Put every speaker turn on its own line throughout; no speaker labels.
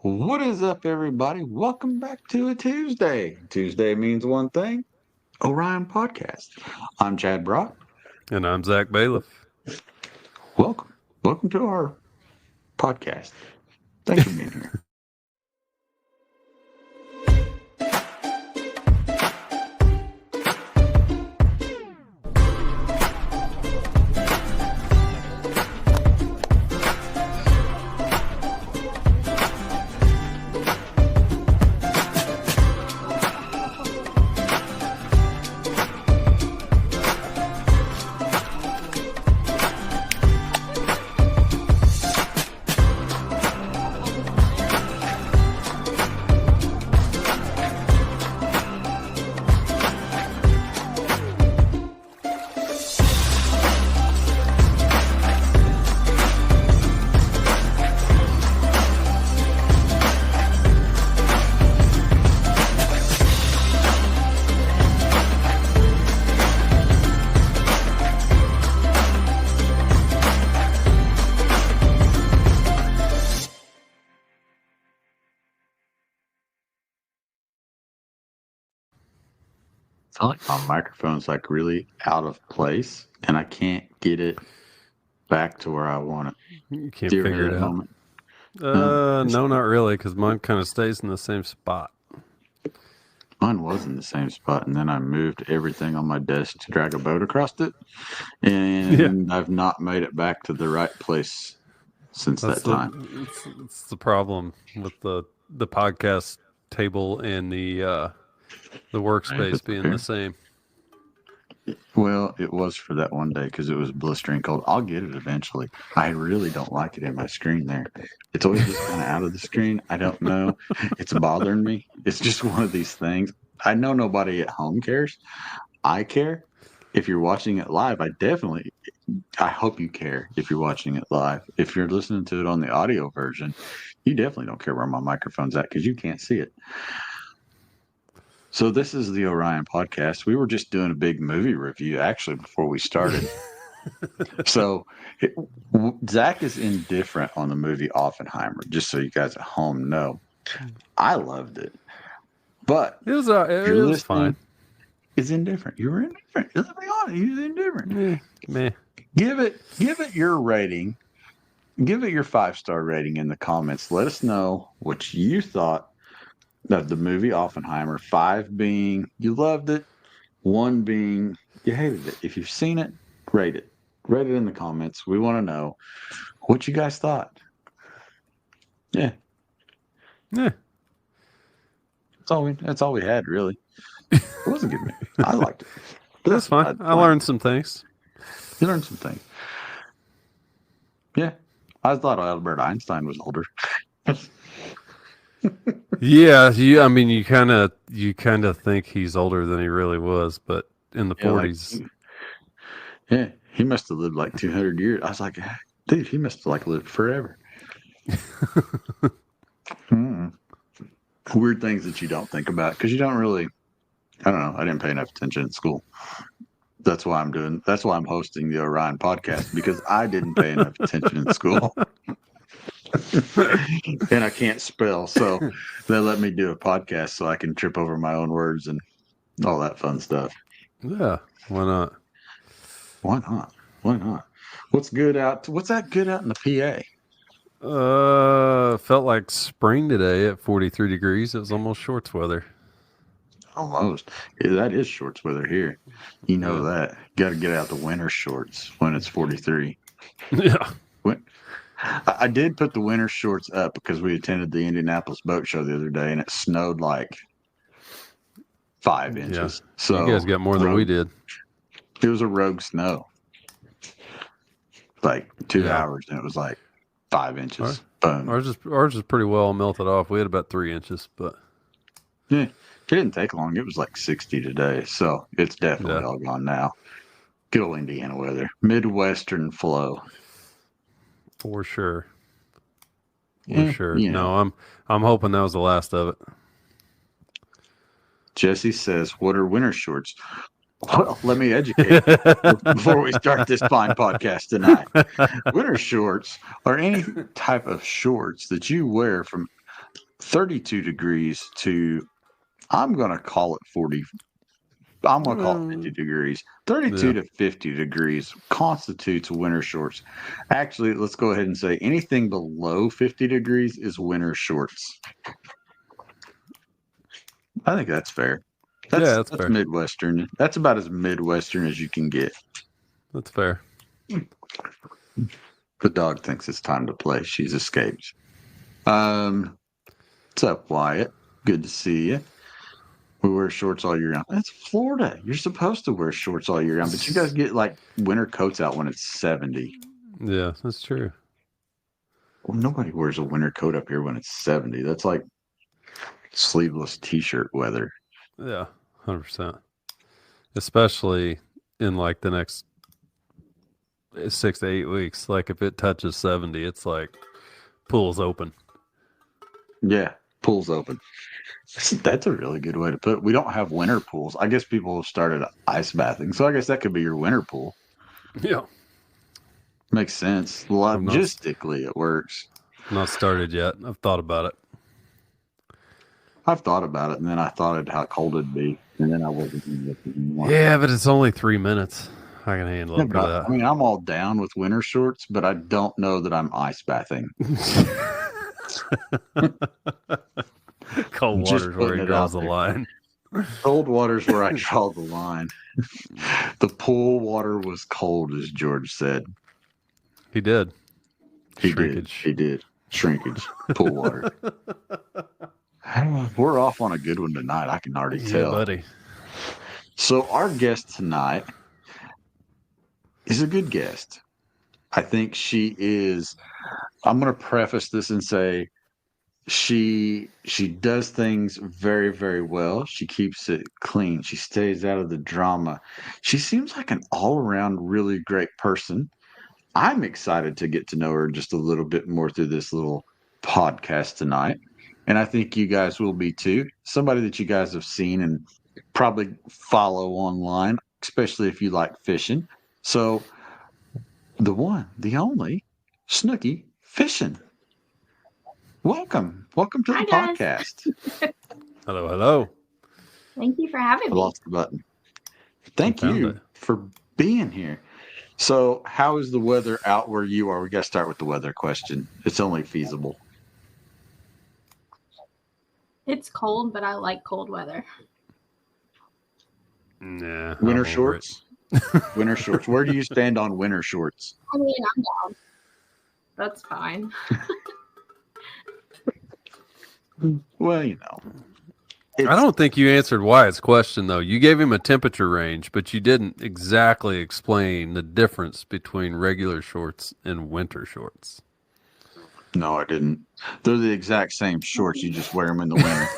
What is up, everybody? Welcome back to a Tuesday. Tuesday means one thing, Orion Podcast. I'm Chad Brock.
And I'm Zach Bailiff.
Welcome. Welcome to our podcast. Thanks for being here. I feel like my microphone's like really out of place, and I can't get it back to where I want it.
You can't
Do you ever
figure
have
it
that
out.
moment?
No, not really, because mine kind of stays in the same spot.
Mine was in the same spot, and then I moved everything on my desk to drag a boat across it, and I've not made it back to the right place since that time.
It's the problem with the podcast table and the workspace being the same.
Well, it was for that one day because it was blistering cold. I'll get it eventually. I really don't like it in my screen there. It's always just kind of out of the screen. I don't know. It's bothering me. It's just one of these things. I know nobody at home cares. I care. If you're watching it live, I hope you care if you're watching it live. If you're listening to it on the audio version, you definitely don't care where my microphone's at because you can't see it. So this is the Orion Podcast. We were just doing a big movie review, actually, before we started. Zach is indifferent on the movie Oppenheimer, just so you guys at home know. I loved it. But
it was fine.
It's indifferent. You were indifferent. Let's be honest. He was indifferent.
Meh.
Give it your rating. Give it your 5-star rating in the comments. Let us know what you thought of the movie Oppenheimer. 5 being you loved it, 1 being you hated it. If you've seen it, rate it. Rate it in the comments. We want to know what you guys thought. Yeah. That's all we had, really. It was a good movie. I liked it.
But that's fine. I learned some things.
You learned some things. Yeah. I thought Albert Einstein was older.
Yeah, you kind of think he's older than he really was, but in the 40s.
He must have lived like 200 years. I was like, dude, he must have like lived forever. Weird things that you don't think about because you don't really. I don't know. I didn't pay enough attention in school. That's why I'm hosting the Orion Podcast because I didn't pay enough attention in school. And I can't spell, so they let me do a podcast so I can trip over my own words and all that fun stuff.
Yeah, why not?
Why not? What's that good out in the
PA? Felt like spring today at 43 degrees. It was almost shorts weather.
Almost. Yeah, that is shorts weather here. You know that. Got to get out the winter shorts when it's 43.
Yeah.
I did put the winter shorts up because we attended the Indianapolis Boat Show the other day, and it snowed like 5 inches.
Yeah.
So
you guys got more than we did.
It was a rogue snow. Like 2 hours, and it was like 5 inches. Boom.
Ours is pretty well melted off. We had about 3 inches, but
yeah, it didn't take long. It was like 60 today, so it's definitely all gone now. Good old Indiana weather, Midwestern flow.
For sure. No, I'm hoping that was the last of it.
Jesse says, what are winter shorts? Well, let me educate you before we start this fine podcast tonight. Winter shorts are any type of shorts that you wear from 32 degrees to, I'm going to call it 40. I'm going to call it 50 degrees. 32 to 50 degrees constitutes winter shorts. Actually, let's go ahead and say anything below 50 degrees is winter shorts. I think that's fair. That's
fair.
Midwestern. That's about as Midwestern as you can get.
That's fair.
The dog thinks it's time to play. She's escaped. What's up, Wyatt? Good to see you. We wear shorts all year round. That's Florida. You're supposed to wear shorts all year round, but you guys get like winter coats out when it's 70.
Yeah, that's true.
Well, nobody wears a winter coat up here when it's 70. That's like sleeveless t-shirt weather.
Yeah, 100%. Especially in like the next 6 to 8 weeks. Like if it touches 70, it's like pool's open.
Yeah, pool's open. That's a really good way to put it. We don't have winter pools. I guess people have started ice bathing, so I guess that could be your winter pool.
Yeah.
Makes sense. Logistically, it works.
Not started yet. I've thought about it.
I've thought about it, and then I thought of how cold it'd be, and then I wasn't going to look at anymore.
Yeah, but it's only 3 minutes. I can handle it for that.
I mean, I'm all down with winter shorts, but I don't know that I'm ice bathing.
Cold water's where he draws the line.
Cold water's where I draw the line. The pool water was cold, as George said.
He did.
He did. Shrinkage. Pool water. We're off on a good one tonight. I can already tell.
Buddy.
So our guest tonight is a good guest. I think she is. I'm going to preface this and say she does things very, very well. She keeps it clean. She stays out of the drama. She seems like an all-around really great person. I'm excited to get to know her just a little bit more through this little podcast tonight. And I think you guys will be too. Somebody that you guys have seen and probably follow online, especially if you like fishing. So the one, the only, Snookie Fishing. Welcome to the podcast.
Hello.
Thank you for having me.
I lost the button. Thank you for being here. So how is the weather out where you are? We got to start with the weather question. It's only feasible.
It's cold, but I like cold weather.
Nah.
Winter shorts? Winter shorts. Where do you stand on winter shorts?
I mean, I'm down. That's fine.
Well, you know.
I don't think you answered Wyatt's question, though. You gave him a temperature range, but you didn't exactly explain the difference between regular shorts and winter shorts.
No, I didn't. They're the exact same shorts. You just wear them in the winter.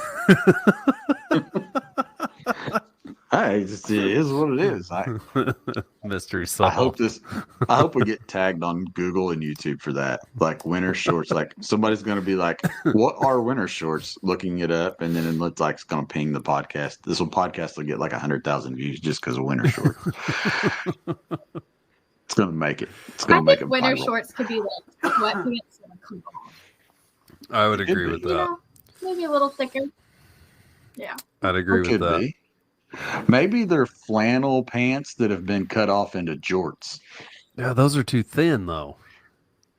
Hey, it is what it is.
Mystery solved.
I hope we get tagged on Google and YouTube for that. Like winter shorts. Like somebody's going to be like, "What are winter shorts?" Looking it up, and then it's like it's going to ping the podcast. This podcast will get like 100,000 views just because of winter shorts. It's going to make it. It's going to make it.
Winter
viral.
shorts could be like sweatpants and a coat.
I would agree with that.
You know, maybe a little thicker. Yeah.
I'd agree with that.
Be. Maybe they're flannel pants that have been cut off into jorts.
Yeah, those are too thin, though.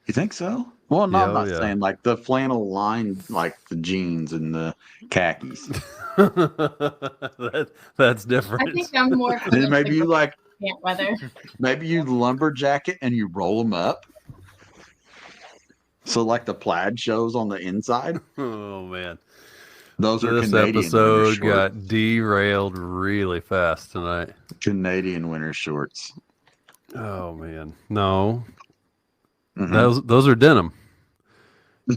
You think so? Well, no, I'm not saying like the flannel line, like the jeans and the khakis.
That's different.
I think I'm more.
Then maybe you like
pant weather.
Maybe you lumberjack it and you roll them up. So like the plaid shows on the inside.
Oh man.
Those are
this
Canadian
episode got derailed really fast tonight.
Canadian winter shorts.
Oh man, no, those are denim.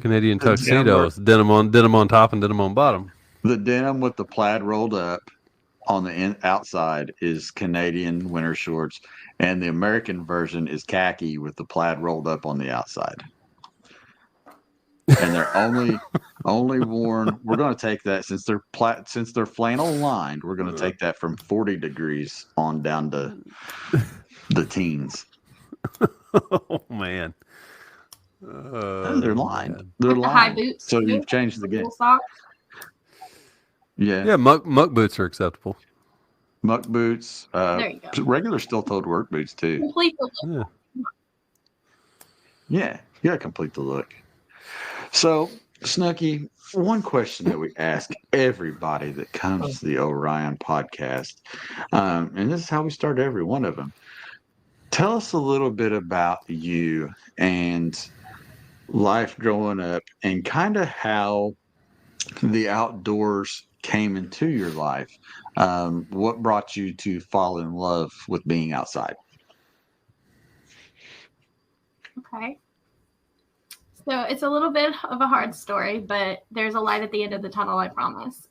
Canadian tuxedos, denim on top and denim on bottom.
The denim with the plaid rolled up on the outside is Canadian winter shorts, and the American version is khaki with the plaid rolled up on the outside. And they're only worn. We're going to take that since they're flannel lined. We're going to take that from 40 degrees on down to the teens.
Oh man,
Oh, they're lined.
man.
They're
With the high
lined.
boots.
So
too,
you've changed the game.
wool socks.
Yeah.
Yeah, muck boots are acceptable.
Muck boots.
There you go.
Regular steel-toed work boots too.
Complete the look.
Yeah.
Yeah, you gotta complete the look. So, Snookie, one question that we ask everybody that comes to the Orion podcast, and this is how we start every one of them. Tell us a little bit about you and life growing up, and kind of how the outdoors came into your life. What brought you to fall in love with being outside?
Okay. So it's a little bit of a hard story, but there's a light at the end of the tunnel, I promise.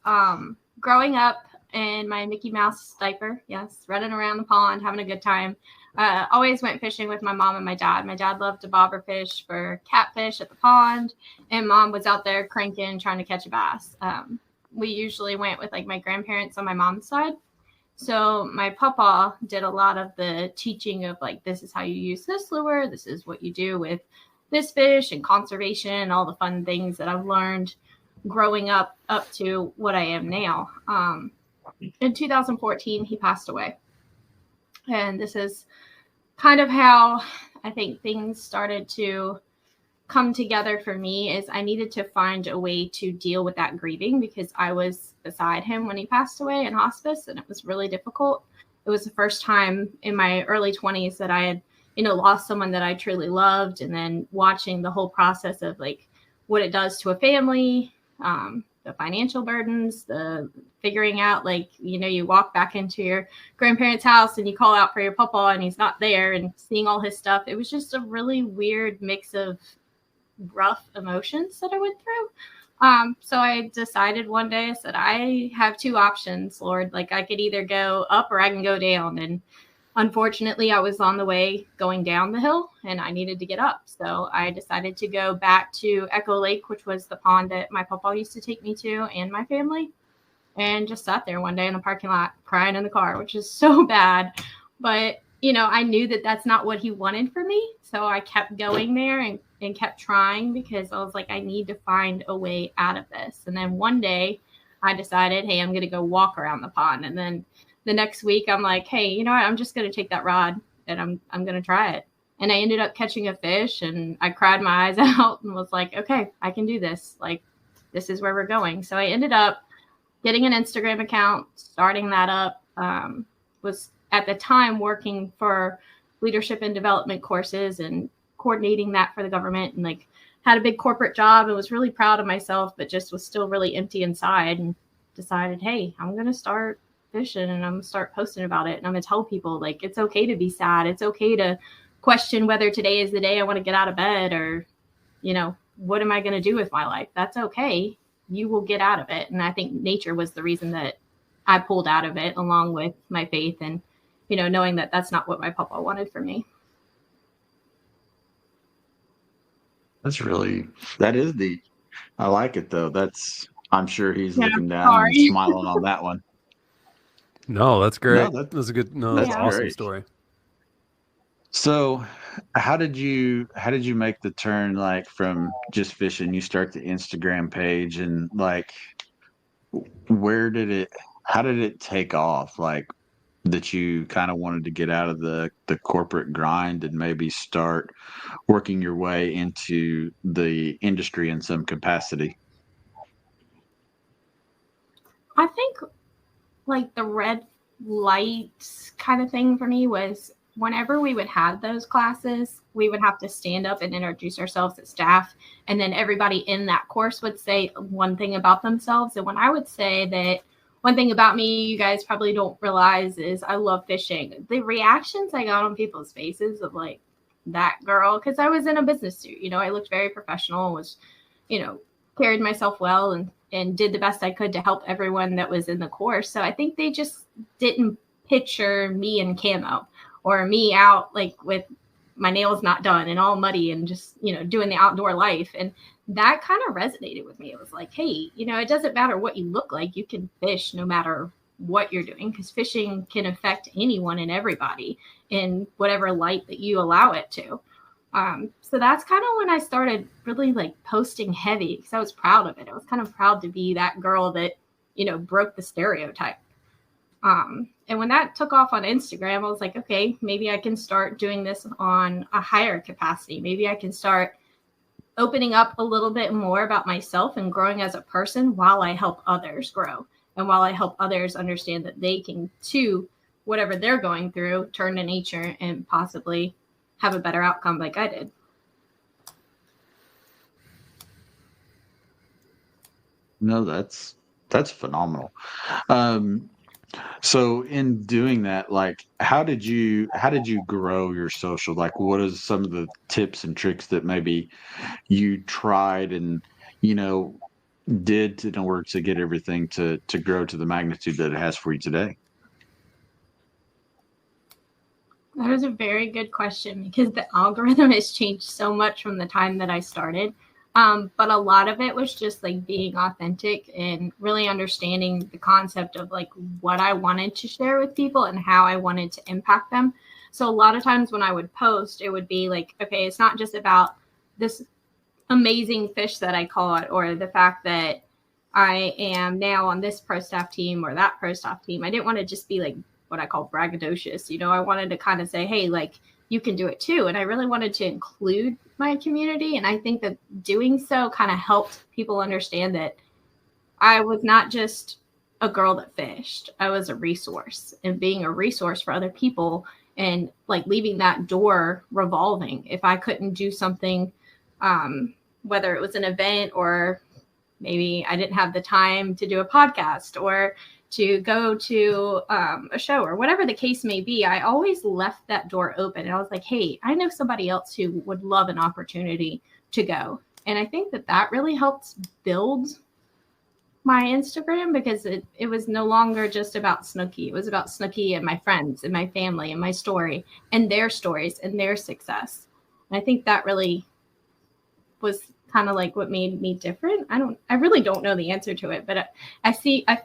Growing up in my Mickey Mouse diaper, yes, running around the pond, having a good time. Always went fishing with my mom and my dad. My dad loved to bobber fish for catfish at the pond, and mom was out there cranking, trying to catch a bass. We usually went with like my grandparents on my mom's side. So my papa did a lot of the teaching of like, this is how you use this lure. This is what you do with this fish and conservation, all the fun things that I've learned growing up to what I am now. In 2014, he passed away. And this is kind of how I think things started to come together for me, is I needed to find a way to deal with that grieving, because I was beside him when he passed away in hospice, and it was really difficult. It was the first time in my early 20s that I had, lost someone that I truly loved, and then watching the whole process of like what it does to a family, the financial burdens, the figuring out, like, you walk back into your grandparents' house and you call out for your papa and he's not there, and seeing all his stuff. It was just a really weird mix of rough emotions that I went through. So I decided one day, I said, I have two options, Lord. Like, I could either go up or I can go down. And unfortunately, I was on the way going down the hill and I needed to get up. So I decided to go back to Echo Lake, which was the pond that my papa used to take me to and my family, and just sat there one day in the parking lot crying in the car, which is so bad. But, I knew that that's not what he wanted for me. So I kept going there and kept trying, because I was like, I need to find a way out of this. And then one day I decided, hey, I'm going to go walk around the pond. And then the next week I'm like, hey, you know what? I'm just going to take that rod and I'm going to try it. And I ended up catching a fish, and I cried my eyes out and was like, okay, I can do this. Like, this is where we're going. So I ended up getting an Instagram account, starting that up, was at the time working for leadership and development courses and coordinating that for the government, and like had a big corporate job and was really proud of myself, but just was still really empty inside, and decided, hey, I'm going to start fishing and I'm going to start posting about it. And I'm going to tell people, like, it's okay to be sad. It's okay to question whether today is the day I want to get out of bed, or, what am I going to do with my life? That's okay. You will get out of it. And I think nature was the reason that I pulled out of it, along with my faith and, knowing that that's not what my papa wanted for me.
That is deep. I like it though. I'm sure he's looking down
sorry.
and smiling on that one.
No, that's great.
No,
That's a good. No,
that's
that's an awesome
great.
story.
So, how did you make the turn, like, from just fishing? You start the Instagram page, and like, how did it take off? Like, that you kind of wanted to get out of the corporate grind and maybe start working your way into the industry in some capacity?
I think like the red light kind of thing for me was, whenever we would have those classes, we would have to stand up and introduce ourselves as staff. And then everybody in that course would say one thing about themselves. And when I would say that one thing about me, you guys probably don't realize, is I love fishing, the reactions I got on people's faces of like, that girl, because I was in a business suit, I looked very professional, was, carried myself well, and did the best I could to help everyone that was in the course. So I think they just didn't picture me in camo, or me out like with my nails not done and all muddy and just, doing the outdoor life. And that kind of resonated with me. It was like, hey, it doesn't matter what you look like. You can fish no matter what you're doing, because fishing can affect anyone and everybody in whatever light that you allow it to. So that's kind of when I started really like posting heavy because I was proud of it. I was kind of proud to be that girl that, broke the stereotype. And when that took off on Instagram, I was like, okay, maybe I can start doing this on a higher capacity. Maybe I can start opening up a little bit more about myself and growing as a person while I help others grow and while I help others understand that they can too, whatever they're going through, turn to nature and possibly have a better outcome like I did.
No, that's phenomenal. So in doing that, like how did you grow your social? Like what is some of the tips and tricks that maybe you tried and you know did in order to get everything to grow to the magnitude that it has for you today?
That is a very good question because the algorithm has changed so much from the time that I started. But a lot of it was just like being authentic and really understanding the concept of like what I wanted to share with people and how I wanted to impact them. So a lot of times when I would post, it would be like, okay, it's not just about this amazing fish that I caught or the fact that I am now on this pro staff team or that pro staff team. I didn't want to just be like what I call braggadocious. I wanted to kind of say, hey, like you can do it too. And I really wanted to include my community. And I think that doing so kind of helped people understand that I was not just a girl that fished. I was a resource, and being a resource for other people and like leaving that door revolving. If I couldn't do something, whether it was an event or maybe I didn't have the time to do a podcast or to go to a show or whatever the case may be, I always left that door open. And I was like, hey, I know somebody else who would love an opportunity to go. And I think that really helped build my Instagram because it was no longer just about Snookie. It was about Snookie and my friends and my family and my story and their stories and their success. And I think that really was kind of like what made me different. I really don't know the answer to it, but I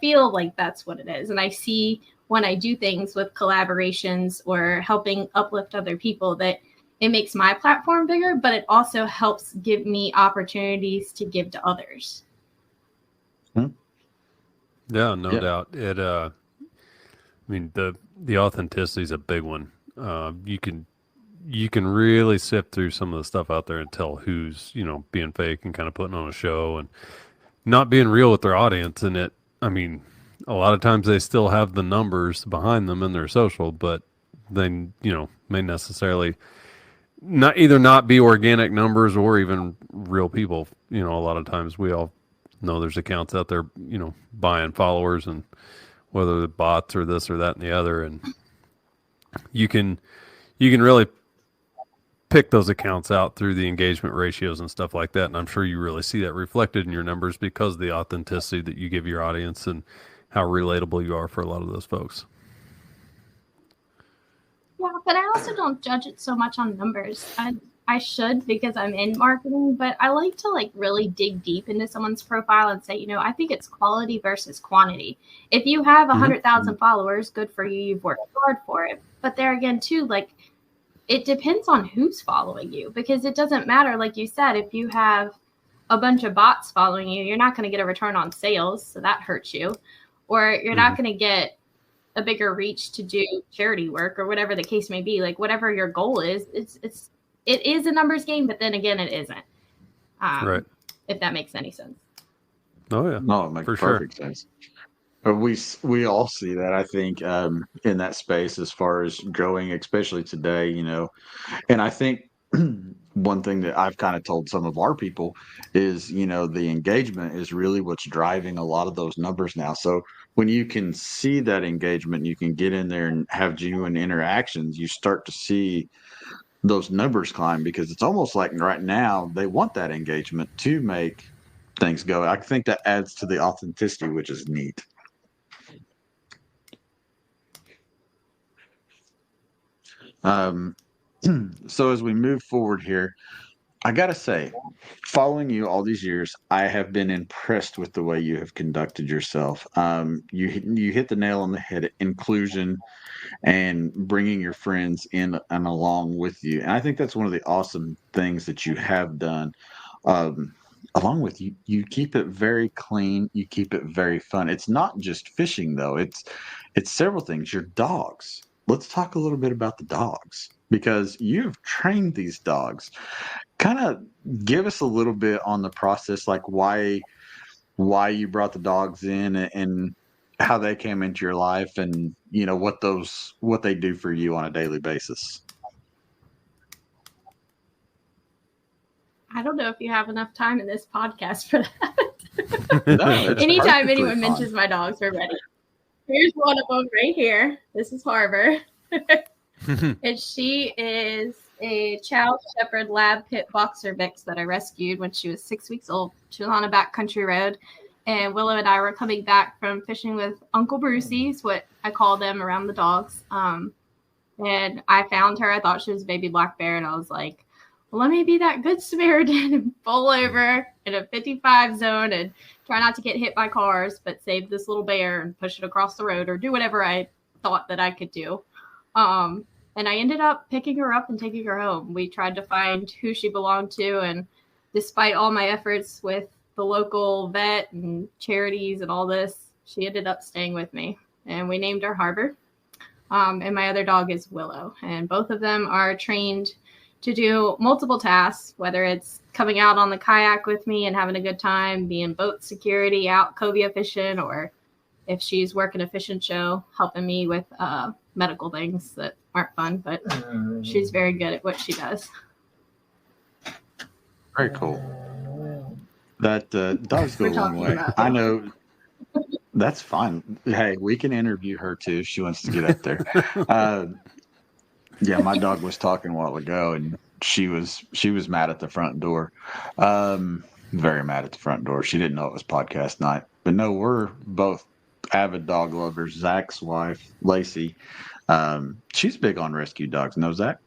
feel like that's what it is. And I see when I do things with collaborations or helping uplift other people that it makes my platform bigger, but it also helps give me opportunities to give to others.
Yeah, no doubt. It I mean the authenticity is a big one. You can really sift through some of the stuff out there and tell who's, being fake and kind of putting on a show and not being real with their audience. And I mean, a lot of times they still have the numbers behind them in their social, but then, may necessarily not be organic numbers or even real people. A lot of times we all know there's accounts out there, buying followers and whether the bots or this or that and the other. And you can really pick those accounts out through the engagement ratios and stuff like that. And I'm sure you really see that reflected in your numbers because of the authenticity that you give your audience and how relatable you are for a lot of those folks.
Yeah, but I also don't judge it so much on numbers. I should because I'm in marketing, but I like to like really dig deep into someone's profile and say, I think it's quality versus quantity. If you have 100,000 followers, good for you. You've worked hard for it. But there again, too, like it depends on who's following you because it doesn't matter. Like you said, if you have a bunch of bots following you, you're not going to get a return on sales. So that hurts you. Or you're not going to get a bigger reach to do charity work or whatever the case may be. Like whatever your goal is, it is a numbers game, but then again, it isn't.
Right.
If that makes any sense.
Oh yeah.
No, it makes perfect sense. But we all see that, I think, in that space as far as growing, especially today, and I think one thing that I've kind of told some of our people is, the engagement is really what's driving a lot of those numbers now. So when you can see that engagement, you can get in there and have genuine interactions, you start to see those numbers climb because it's almost like right now they want that engagement to make things go. I think that adds to the authenticity, which is neat. So as we move forward here, I gotta say, following you all these years, I have been impressed with the way you have conducted yourself. You hit the nail on the head. Inclusion and bringing your friends in and along with you, and I think that's one of the awesome things that you have done. Um, Along with you, you keep it very clean. You keep it very fun. It's not just fishing though. It's several things. Your dogs. Let's talk a little bit about the dogs because you've trained these dogs. Kind of give us a little bit on the process, like why you brought the dogs in and how they came into your life, and what they do for you on a daily basis.
I don't know if you have enough time in this podcast for that.
No, it's
Anytime
perfectly
anyone
fine.
mentions my dogs, we're ready. Here's one of them right here. This is Harbor. And she is a Chow Shepherd Lab Pit Boxer mix that I rescued when she was 6 weeks old. She was on a backcountry road, and Willow and I were coming back from fishing with Uncle Brucey's, what I call them around the dogs. And I found her. I thought she was a baby black bear, and I was like, well, let me be that good Samaritan and pull over in a 55 zone and try not to get hit by cars, but save this little bear and push it across the road or do whatever I thought that I could do. And I ended up picking her up and taking her home. We tried to find who she belonged to, and despite all my efforts with the local vet and charities and all this, she ended up staying with me, and we named her Harbor. And my other dog is Willow, and both of them are trained to do multiple tasks, whether it's coming out on the kayak with me and having a good time, being boat security out cobia fishing, or if she's working a fishing show, helping me with medical things that aren't fun, but she's very good at what she does.
Very cool. That dogs go a long way. I know. That's fine. Hey, we can interview her too if she wants to get up there. Yeah, my dog was talking a while ago, and she was mad at the front door. Very mad at the front door. She didn't know it was podcast night. But no, we're both avid dog lovers. Zach's wife, Lacey, she's big on rescue dogs. No, Zach?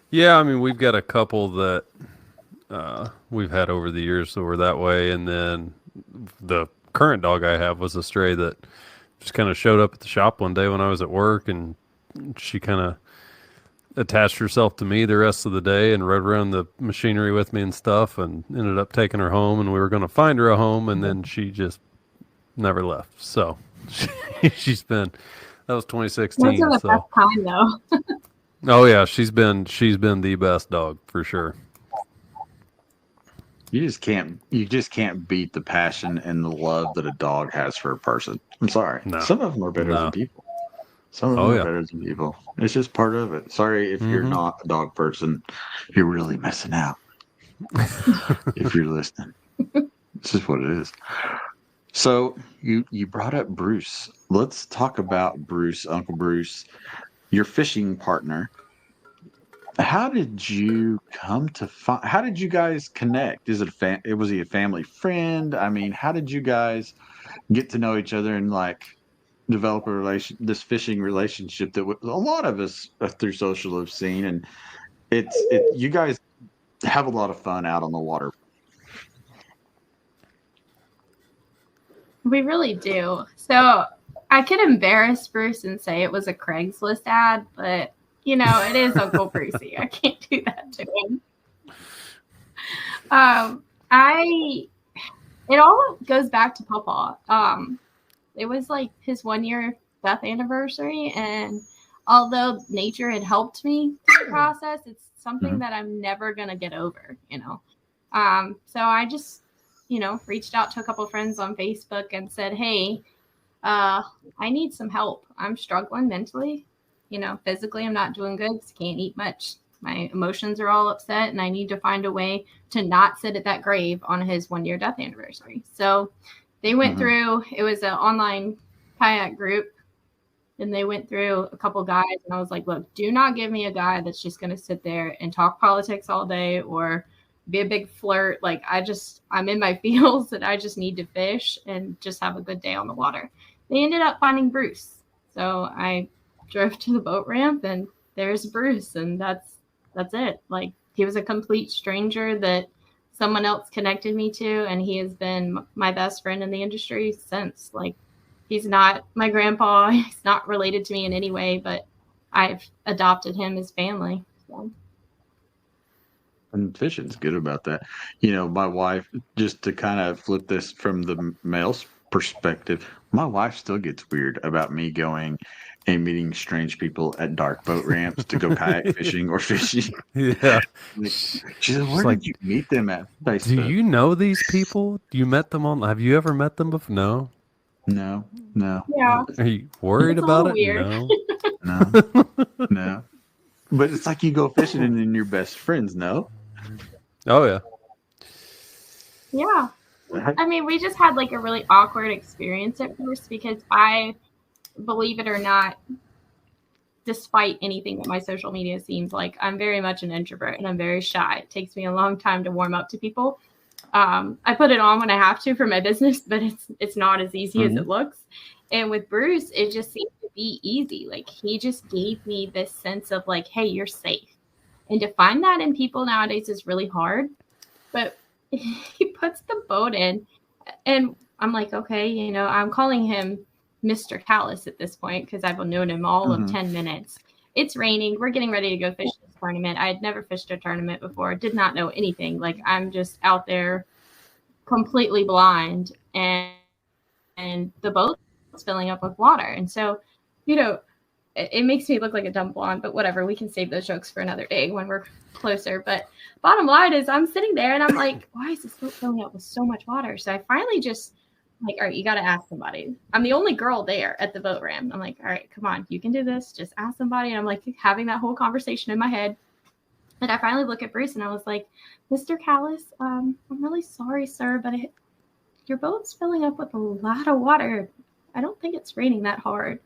Yeah, I mean, we've got a couple that we've had over the years that were that way, and then the current dog I have was a stray that just kind of showed up at the shop one day when I was at work, and she kind of attached herself to me the rest of the day and rode around the machinery with me and stuff, and ended up taking her home, and we were going to find her a home, and then she just never left. So she's been, that was 2016.
That's the best time though.
Oh yeah, she's been the best dog for sure.
You just can't beat the passion and the love that a dog has for a person. I'm sorry.
No.
Some of them are better than people. Some of them are better than people. It's just part of it. Sorry if you're not a dog person. You're really missing out. If you're listening. This is what it is. So you brought up Bruce. Let's talk about Bruce, Uncle Bruce, your fishing partner. How did you come to find? How did you guys connect? Is it was he a family friend? I mean, how did you guys get to know each other and like develop this fishing relationship that a lot of us through social have seen, and you guys have a lot of fun out on the water.
We really do. So I could embarrass Bruce and say it was a Craigslist ad, but it is Uncle Brucey. I can't do that to him. It all goes back to Papa. It was like his 1 year death anniversary, and although nature had helped me through the process, it's something that I'm never gonna get over. So I just reached out to a couple of friends on Facebook and said, hey, I need some help. I'm struggling mentally. Physically, I'm not doing good because I can't eat much. My emotions are all upset, and I need to find a way to not sit at that grave on his 1 year death anniversary. So they went through, it was an online kayak group, and they went through a couple guys, and I was like, look, do not give me a guy that's just going to sit there and talk politics all day or be a big flirt. Like, I'm in my feels and I just need to fish and just have a good day on the water. They ended up finding Bruce. So I drove to the boat ramp, and there's Bruce, and that's it. Like, he was a complete stranger that someone else connected me to, and he has been my best friend in the industry since. Like, he's not my grandpa. He's not related to me in any way, but I've adopted him as family. So.
And fishing's good about that. You know, my wife, just to kind of flip this from the male's perspective, my wife still gets weird about me going and meeting strange people at dark boat ramps to go kayak fishing or fishing.
Yeah.
She said, where did you meet them at?
Do you know these people? You met them on, have you ever met them before? No.
No.
Yeah.
Are you worried about it?
Weird.
No. But it's like you go fishing and then you're best friends, no?
Oh, yeah.
Yeah. I mean, we just had like a really awkward experience at first because I, believe it or not, despite anything that my social media seems like, I'm very much an introvert and I'm very shy. It takes me a long time to warm up to people. I put it on when I have to for my business, but it's not as easy as it looks. And with Bruce, it just seemed to be easy. Like, he just gave me this sense of like, hey, you're safe. And to find that in people nowadays is really hard. But he puts the boat in, and I'm like, okay, you know, I'm calling him Mr. Callus at this point because I've known him all of 10 minutes. It's raining. We're getting ready to go fish this tournament. I had never fished a tournament before. Did not know anything. Like, I'm just out there completely blind, and the boat's filling up with water. And so, you know, it makes me look like a dumb blonde, but whatever. We can save those jokes for another day when we're closer. But bottom line is, I'm sitting there and I'm like, why is this boat filling up with so much water? So I finally just like, all right, you got to ask somebody. I'm the only girl there at the boat ramp. I'm like, all right, come on, you can do this. Just ask somebody. And I'm like having that whole conversation in my head. And I finally look at Bruce and I was like, Mr. Callis, I'm really sorry, sir, but your boat's filling up with a lot of water. I don't think it's raining that hard.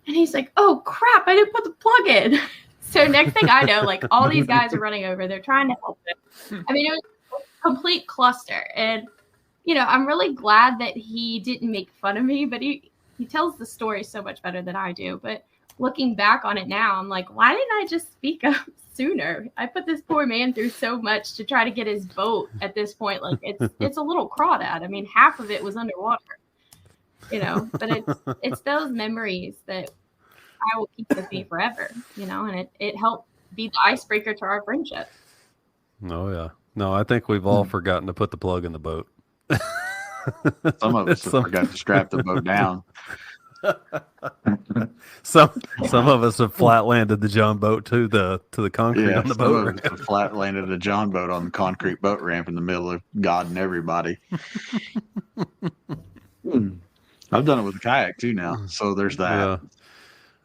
And he's like, oh, crap, I didn't put the plug in. So next thing I know, like, all these guys are running over. They're trying to help him. I mean, it was a complete cluster. And, you know, I'm really glad that he didn't make fun of me, but he tells the story so much better than I do. But looking back on it now, I'm like, why didn't I just speak up sooner? I put this poor man through so much to try to get his boat at this point. Like, it's a little crawdad. I mean, half of it was underwater. You know, but it's those memories that I will keep with me forever, you know, and it helped be the icebreaker to our friendship.
Oh, yeah. No, I think we've all forgotten to put the plug in the boat.
Some of us have forgot to strap the boat down.
Some of us have flat landed the John boat to the concrete on the boat ramp.
Have flat landed a John boat on the concrete boat ramp in the middle of God and everybody. I've done it with a kayak too now, so there's that.
Yeah.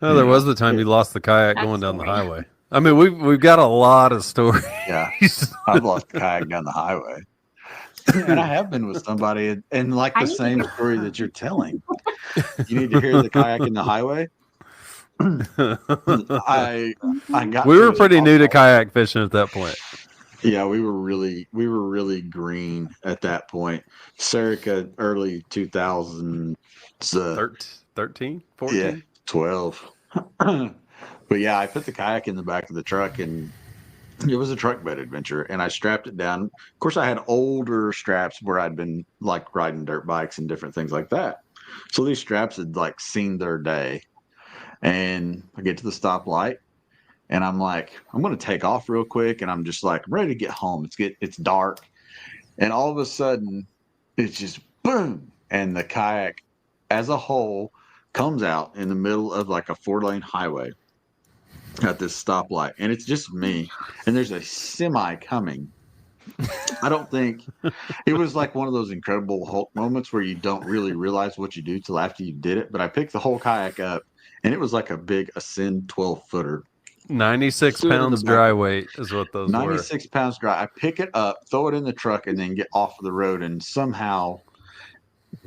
Well, there was the time you lost the kayak going down the highway. I mean, we've got a lot of stories.
Yeah, I've lost the kayak down the highway, and I have been with somebody, and like the same story that you're telling. You need to hear the kayak in the highway. I got.
We were pretty new to kayak fishing at that point.
Yeah, we were really green at that point. Circa early 2000s.
13, 14?
Yeah, 12. But yeah, I put the kayak in the back of the truck, and it was a truck bed adventure, and I strapped it down. Of course, I had older straps where I'd been like riding dirt bikes and different things like that. So these straps had like seen their day. And I get to the stoplight, and I'm like, I'm going to take off real quick. And I'm just like, I'm ready to get home. It's dark. And all of a sudden, it's just boom. And the kayak as a whole comes out in the middle of like a 4-lane highway at this stoplight. And it's just me. And there's a semi coming. I don't think it was like one of those Incredible Hulk moments where you don't really realize what you do till after you did it. But I picked the whole kayak up, and it was like a big Ascend 12-footer.
96 pounds dry weight is what those
96 pounds dry. I pick it up, throw it in the truck, and then get off of the road and somehow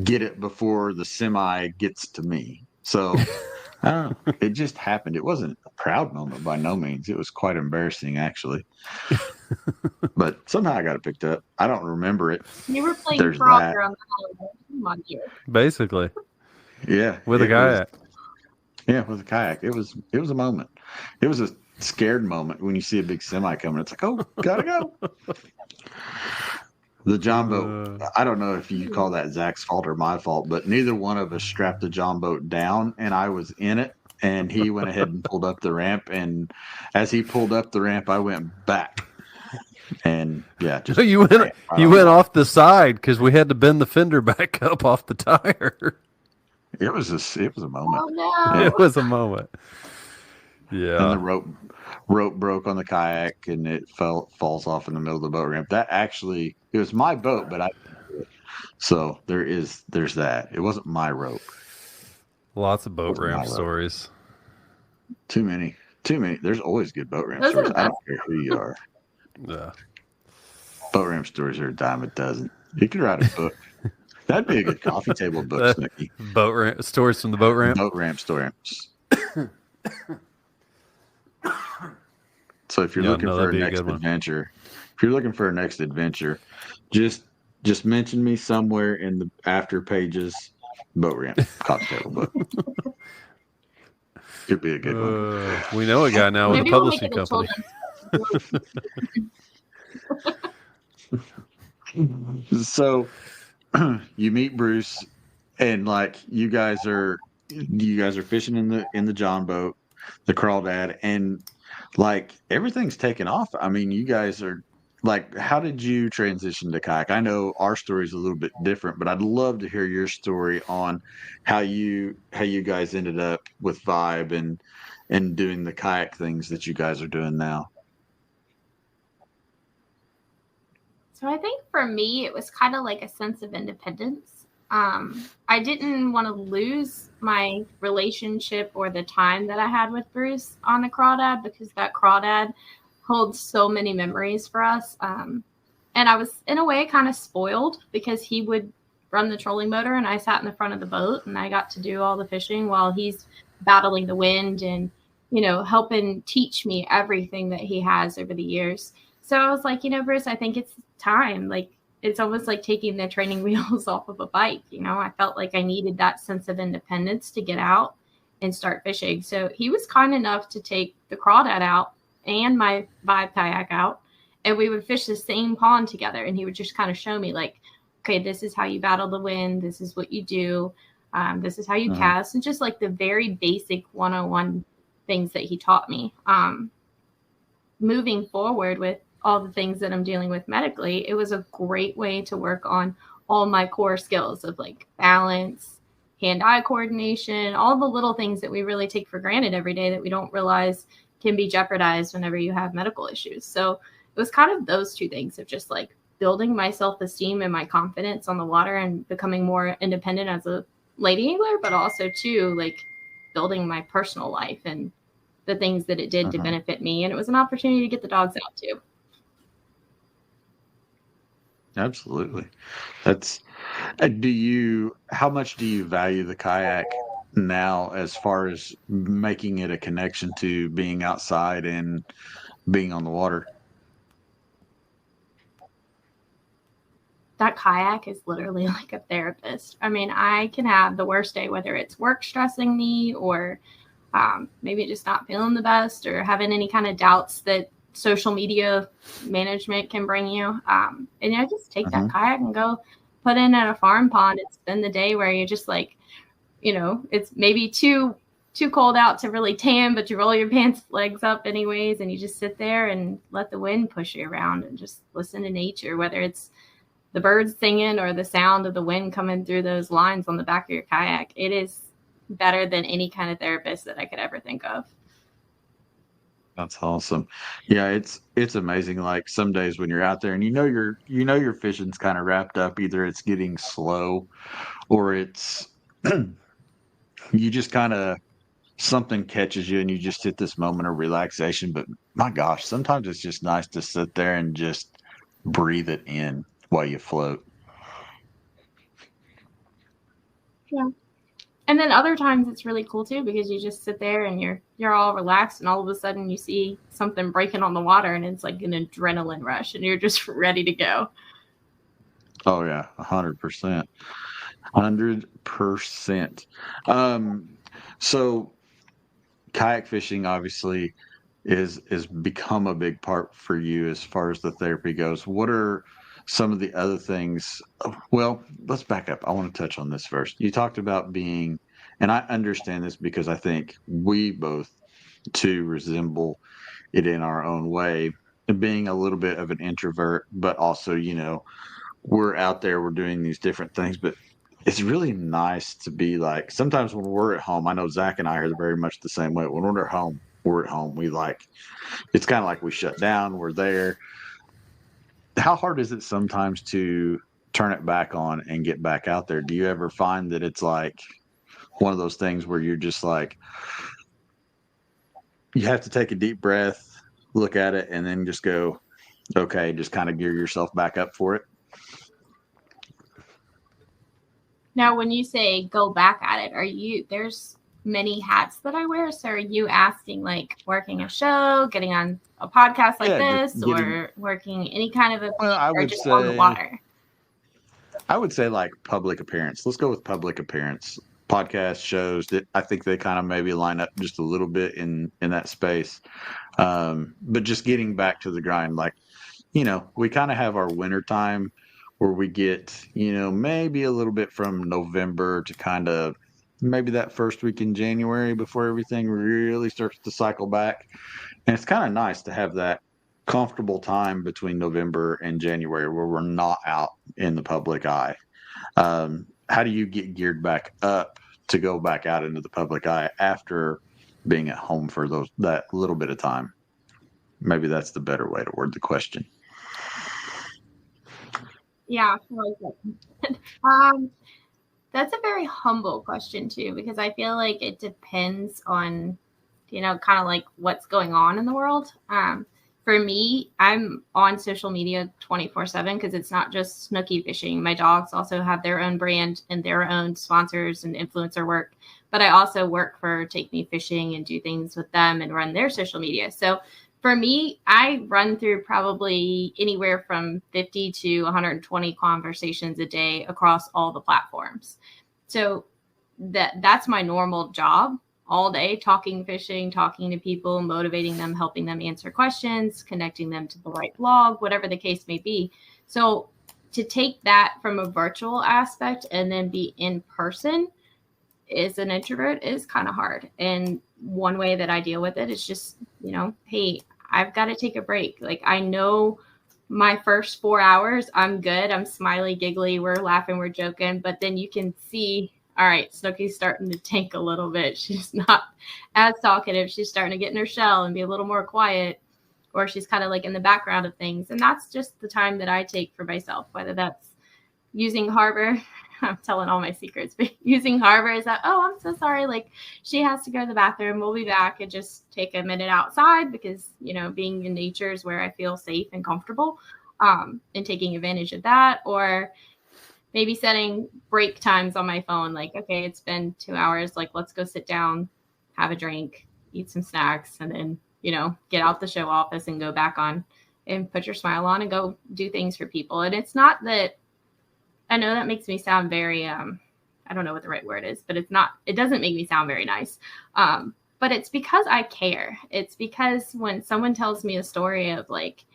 get it before the semi gets to me. So I don't know. It just happened. It wasn't a proud moment by no means. It was quite embarrassing, actually. But somehow I got it picked up. I don't remember it.
You were playing Frogger on the highway. Come on, you.
Basically.
Yeah.
With a kayak.
Yeah, with a kayak. It was a moment. It was a scared moment when you see a big semi coming. It's like, oh, gotta go. The John boat, I don't know if you call that Zach's fault or my fault, but neither one of us strapped the John boat down, and I was in it, and he went ahead and pulled up the ramp, and as he pulled up the ramp, I went back. And yeah, just
you went off the side because we had to bend the fender back up off the tire.
It was a moment.
Oh no!
It was a moment. Yeah.
And the rope broke on the kayak, and it falls off in the middle of the boat ramp. That actually, it was my boat, but so there's that. It wasn't my rope.
Lots of boat ramp stories.
Too many. There's always good boat ramp
Those
stories.
are the
I don't care who you are.
Yeah.
Boat ramp stories are a dime a dozen. You could write a book. That'd be a good coffee table book, Snookie.
Boat ramp stories from the boat ramp.
Boat ramp stories. So if you're looking for a next adventure, just mention me somewhere in the after pages. Boat ramp coffee table book. Could be a good one.
We know a guy now with a publishing company.
So you meet Bruce, and like you guys are fishing in the John boat, the crawdad, and like everything's taken off. I mean, you guys are like, how did you transition to kayak? I know our story is a little bit different, but I'd love to hear your story on how you guys ended up with Vibe and doing the kayak things that you guys are doing now.
So I think for me, it was kind of like a sense of independence. I didn't want to lose my relationship or the time that I had with Bruce on the crawdad, because that crawdad holds so many memories for us. And I was, in a way, kind of spoiled because he would run the trolling motor and I sat in the front of the boat and I got to do all the fishing while he's battling the wind and, helping teach me everything that he has over the years. So I was like, Bruce, I think it's time. Like, it's almost like taking the training wheels off of a bike. I felt like I needed that sense of independence to get out and start fishing. So he was kind enough to take the crawdad out and my Vibe kayak out, and we would fish the same pond together. And he would just kind of show me, like, okay, this is how you battle the wind. This is what you do. This is how you cast. And just like the very basic 101 things that he taught me. Moving forward with all the things that I'm dealing with medically, it was a great way to work on all my core skills of like balance, hand-eye coordination, all the little things that we really take for granted every day that we don't realize can be jeopardized whenever you have medical issues. So it was kind of those two things of just like building my self-esteem and my confidence on the water and becoming more independent as a lady angler, but also too, like, building my personal life and the things that it did to benefit me. And it was an opportunity to get the dogs out too.
Absolutely. How much do you value the kayak now as far as making it a connection to being outside and being on the water?
That kayak is literally like a therapist. I mean, I can have the worst day, whether it's work stressing me or maybe just not feeling the best or having any kind of doubts that social media management can bring you. And I just take that kayak and go put in at a farm pond and spend the day where you're just like, it's maybe too cold out to really tan, but you roll your pants legs up anyways, and you just sit there and let the wind push you around and just listen to nature, whether it's the birds singing or the sound of the wind coming through those lines on the back of your kayak. It is better than any kind of therapist that I could ever think of.
That's awesome. Yeah, it's amazing. Like some days when you're out there and your fishing's kind of wrapped up, either it's getting slow or it's you just kind of something catches you and you just hit this moment of relaxation. But my gosh, sometimes it's just nice to sit there and just breathe it in while you float.
Yeah. And then other times it's really cool too, because you just sit there and you're all relaxed and all of a sudden you see something breaking on the water and it's like an adrenaline rush and you're just ready to go.
Oh yeah, 100%. 100%. So kayak fishing, obviously, is become a big part for you as far as the therapy goes. What are some of the other things? Well, let's back up. I want to touch on this first. You talked about being, and I understand this because I think we both too resemble it in our own way, being a little bit of an introvert, but also, we're out there, we're doing these different things, but it's really nice to be like, sometimes when we're at home, I know Zach and I are very much the same way. When we're at home, We like, it's kind of like we shut down, we're there. How hard is it sometimes to turn it back on and get back out there? Do you ever find that it's like one of those things where you're just like, you have to take a deep breath, look at it, and then just go, okay, just kind of gear yourself back up for it?
Now, when you say go back at it, there's many hats that I wear. So are you asking like working a show, getting on a podcast like this, or working any kind of a, or just on the water?
I would say like public appearance. Let's go with public appearance. Podcast shows that I think they kind of maybe line up just a little bit in that space. But just getting back to the grind, like, we kind of have our winter time where we get, maybe a little bit from November to kind of maybe that first week in January before everything really starts to cycle back. And it's kind of nice to have that comfortable time between November and January where we're not out in the public eye. How do you get geared back up to go back out into the public eye after being at home for that little bit of time? Maybe that's the better way to word the question.
Yeah, I like that. That's a very humble question too, because I feel like it depends on, kind of like what's going on in the world. For me, I'm on social media 24/7 because it's not just Snookie Fishing. My dogs also have their own brand and their own sponsors and influencer work. But I also work for Take Me Fishing and do things with them and run their social media. So for me, I run through probably anywhere from 50 to 120 conversations a day across all the platforms. So that's my normal job. All day, talking fishing, talking to people, motivating them, helping them answer questions, connecting them to the right blog, whatever the case may be. So to take that from a virtual aspect and then be in person as an introvert is kind of hard. And one way that I deal with it is just, hey, I've got to take a break. Like, I know my first 4 hours, I'm good. I'm smiley, giggly. We're laughing, we're joking. But then you can see, all right, Snookie's starting to tank a little bit. She's not as talkative. She's starting to get in her shell and be a little more quiet, or she's kind of like in the background of things. And that's just the time that I take for myself, whether that's using Harbor. I'm telling all my secrets, but using Harbor is that, oh, I'm so sorry. Like, she has to go to the bathroom. We'll be back and just take a minute outside because, being in nature is where I feel safe and comfortable, and taking advantage of that. Or maybe setting break times on my phone. Like, okay, it's been 2 hours. Like, let's go sit down, have a drink, eat some snacks, and then, get out the show office and go back on and put your smile on and go do things for people. And it's not that, I know that makes me sound very, I don't know what the right word is, but it doesn't make me sound very nice. But it's because I care. It's because when someone tells me a story of like,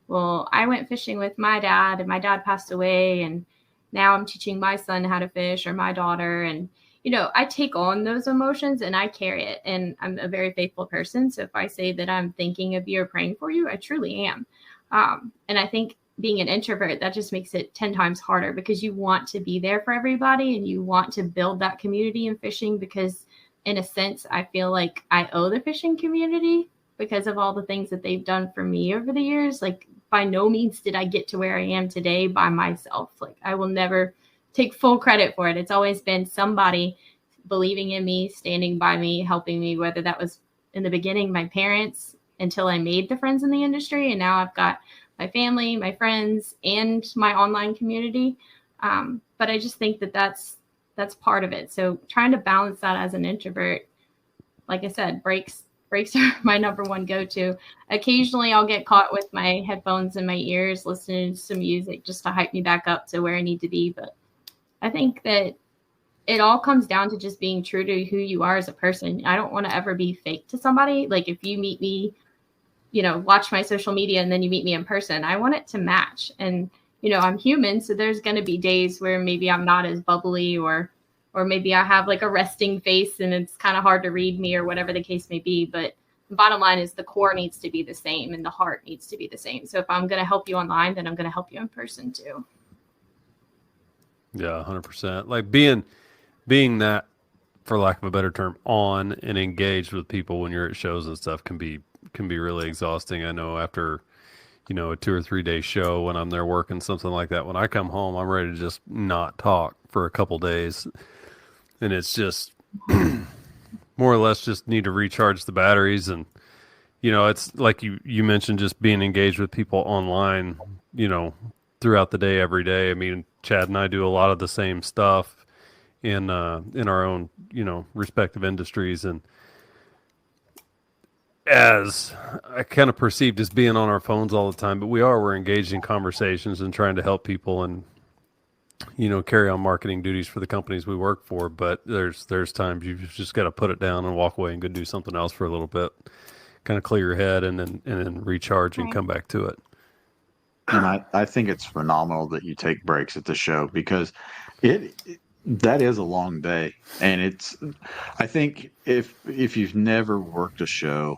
well, I went fishing with my dad and my dad passed away and now I'm teaching my son how to fish, or my daughter. And, I take on those emotions and I carry it. And I'm a very faithful person. So if I say that I'm thinking of you or praying for you, I truly am. And I think being an introvert, that just makes it 10 times harder because you want to be there for everybody and you want to build that community in fishing because in a sense, I feel like I owe the fishing community because of all the things that they've done for me over the years. Like, by no means did I get to where I am today by myself. Like, I will never take full credit for it. It's always been somebody believing in me, standing by me, helping me, whether that was in the beginning, my parents, until I made the friends in the industry. And now I've got my family, my friends, and my online community. But I just think that that's part of it. So trying to balance that as an introvert, like I said, breaks are my number one go-to. Occasionally I'll get caught with my headphones in my ears, listening to some music just to hype me back up to where I need to be. But I think that it all comes down to just being true to who you are as a person. I don't want to ever be fake to somebody. Like, if you meet me watch my social media and then you meet me in person. I want it to match. And, I'm human. So there's going to be days where maybe I'm not as bubbly or maybe I have like a resting face and it's kind of hard to read me or whatever the case may be. But the bottom line is the core needs to be the same and the heart needs to be the same. So if I'm going to help you online, then I'm going to help you in person too.
Yeah, 100%. Like being that, for lack of a better term, on and engaged with people when you're at shows and stuff can be really exhausting. I know after, a 2 or 3 day show, when I'm there working something like that, when I come home, I'm ready to just not talk for a couple days. And it's just more or less just need to recharge the batteries. And, it's like you mentioned, just being engaged with people online, throughout the day, every day. I mean, Chad and I do a lot of the same stuff in our own, respective industries. And as I kind of perceived as being on our phones all the time, but we're engaged in conversations and trying to help people and, carry on marketing duties for the companies we work for. But there's times you've just got to put it down and walk away and go do something else for a little bit, kind of clear your head and then recharge and come back to it.
And I think it's phenomenal that you take breaks at the show, because that is a long day. And I think if you've never worked a show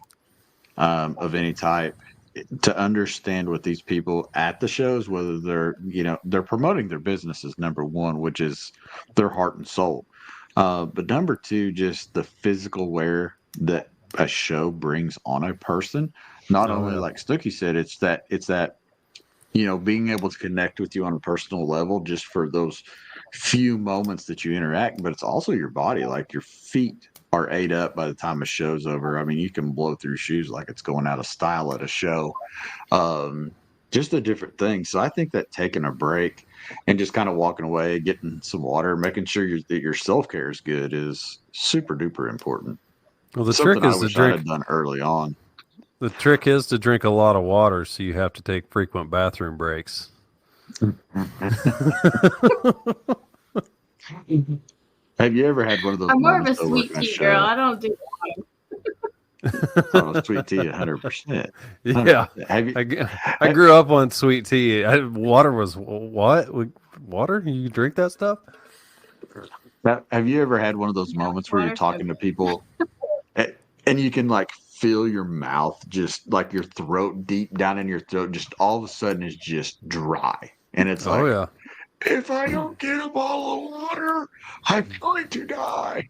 of any type, to understand what these people at the shows, whether they're promoting their businesses, number one, which is their heart and soul. But number two, just the physical wear that a show brings on a person. Not only, like Snookie said, it's that being able to connect with you on a personal level just for those few moments that you interact, but it's also your body. Like your feet are ate up by the time a show's over. I mean, you can blow through shoes like it's going out of style at a show. Just a different thing. So I think that taking a break and just kind of walking away, getting some water, making sure that your self-care is good is super duper important.
Well, the trick is to drink.
I had done early on.
The trick is to drink a lot of water, so you have to take frequent bathroom breaks.
Have you ever had one of those?
I'm more of a sweet tea girl. I don't do
water. Sweet tea, 100%.
Yeah, I grew up on sweet tea. Water was what? Water? You drink that stuff?
Have you ever had one of those moments where you're talking to people, and you can like feel your mouth, just like your throat, deep down in your throat, just all of a sudden is just dry, and it's like,
yeah.
If I don't get a bottle of water, I'm going to die.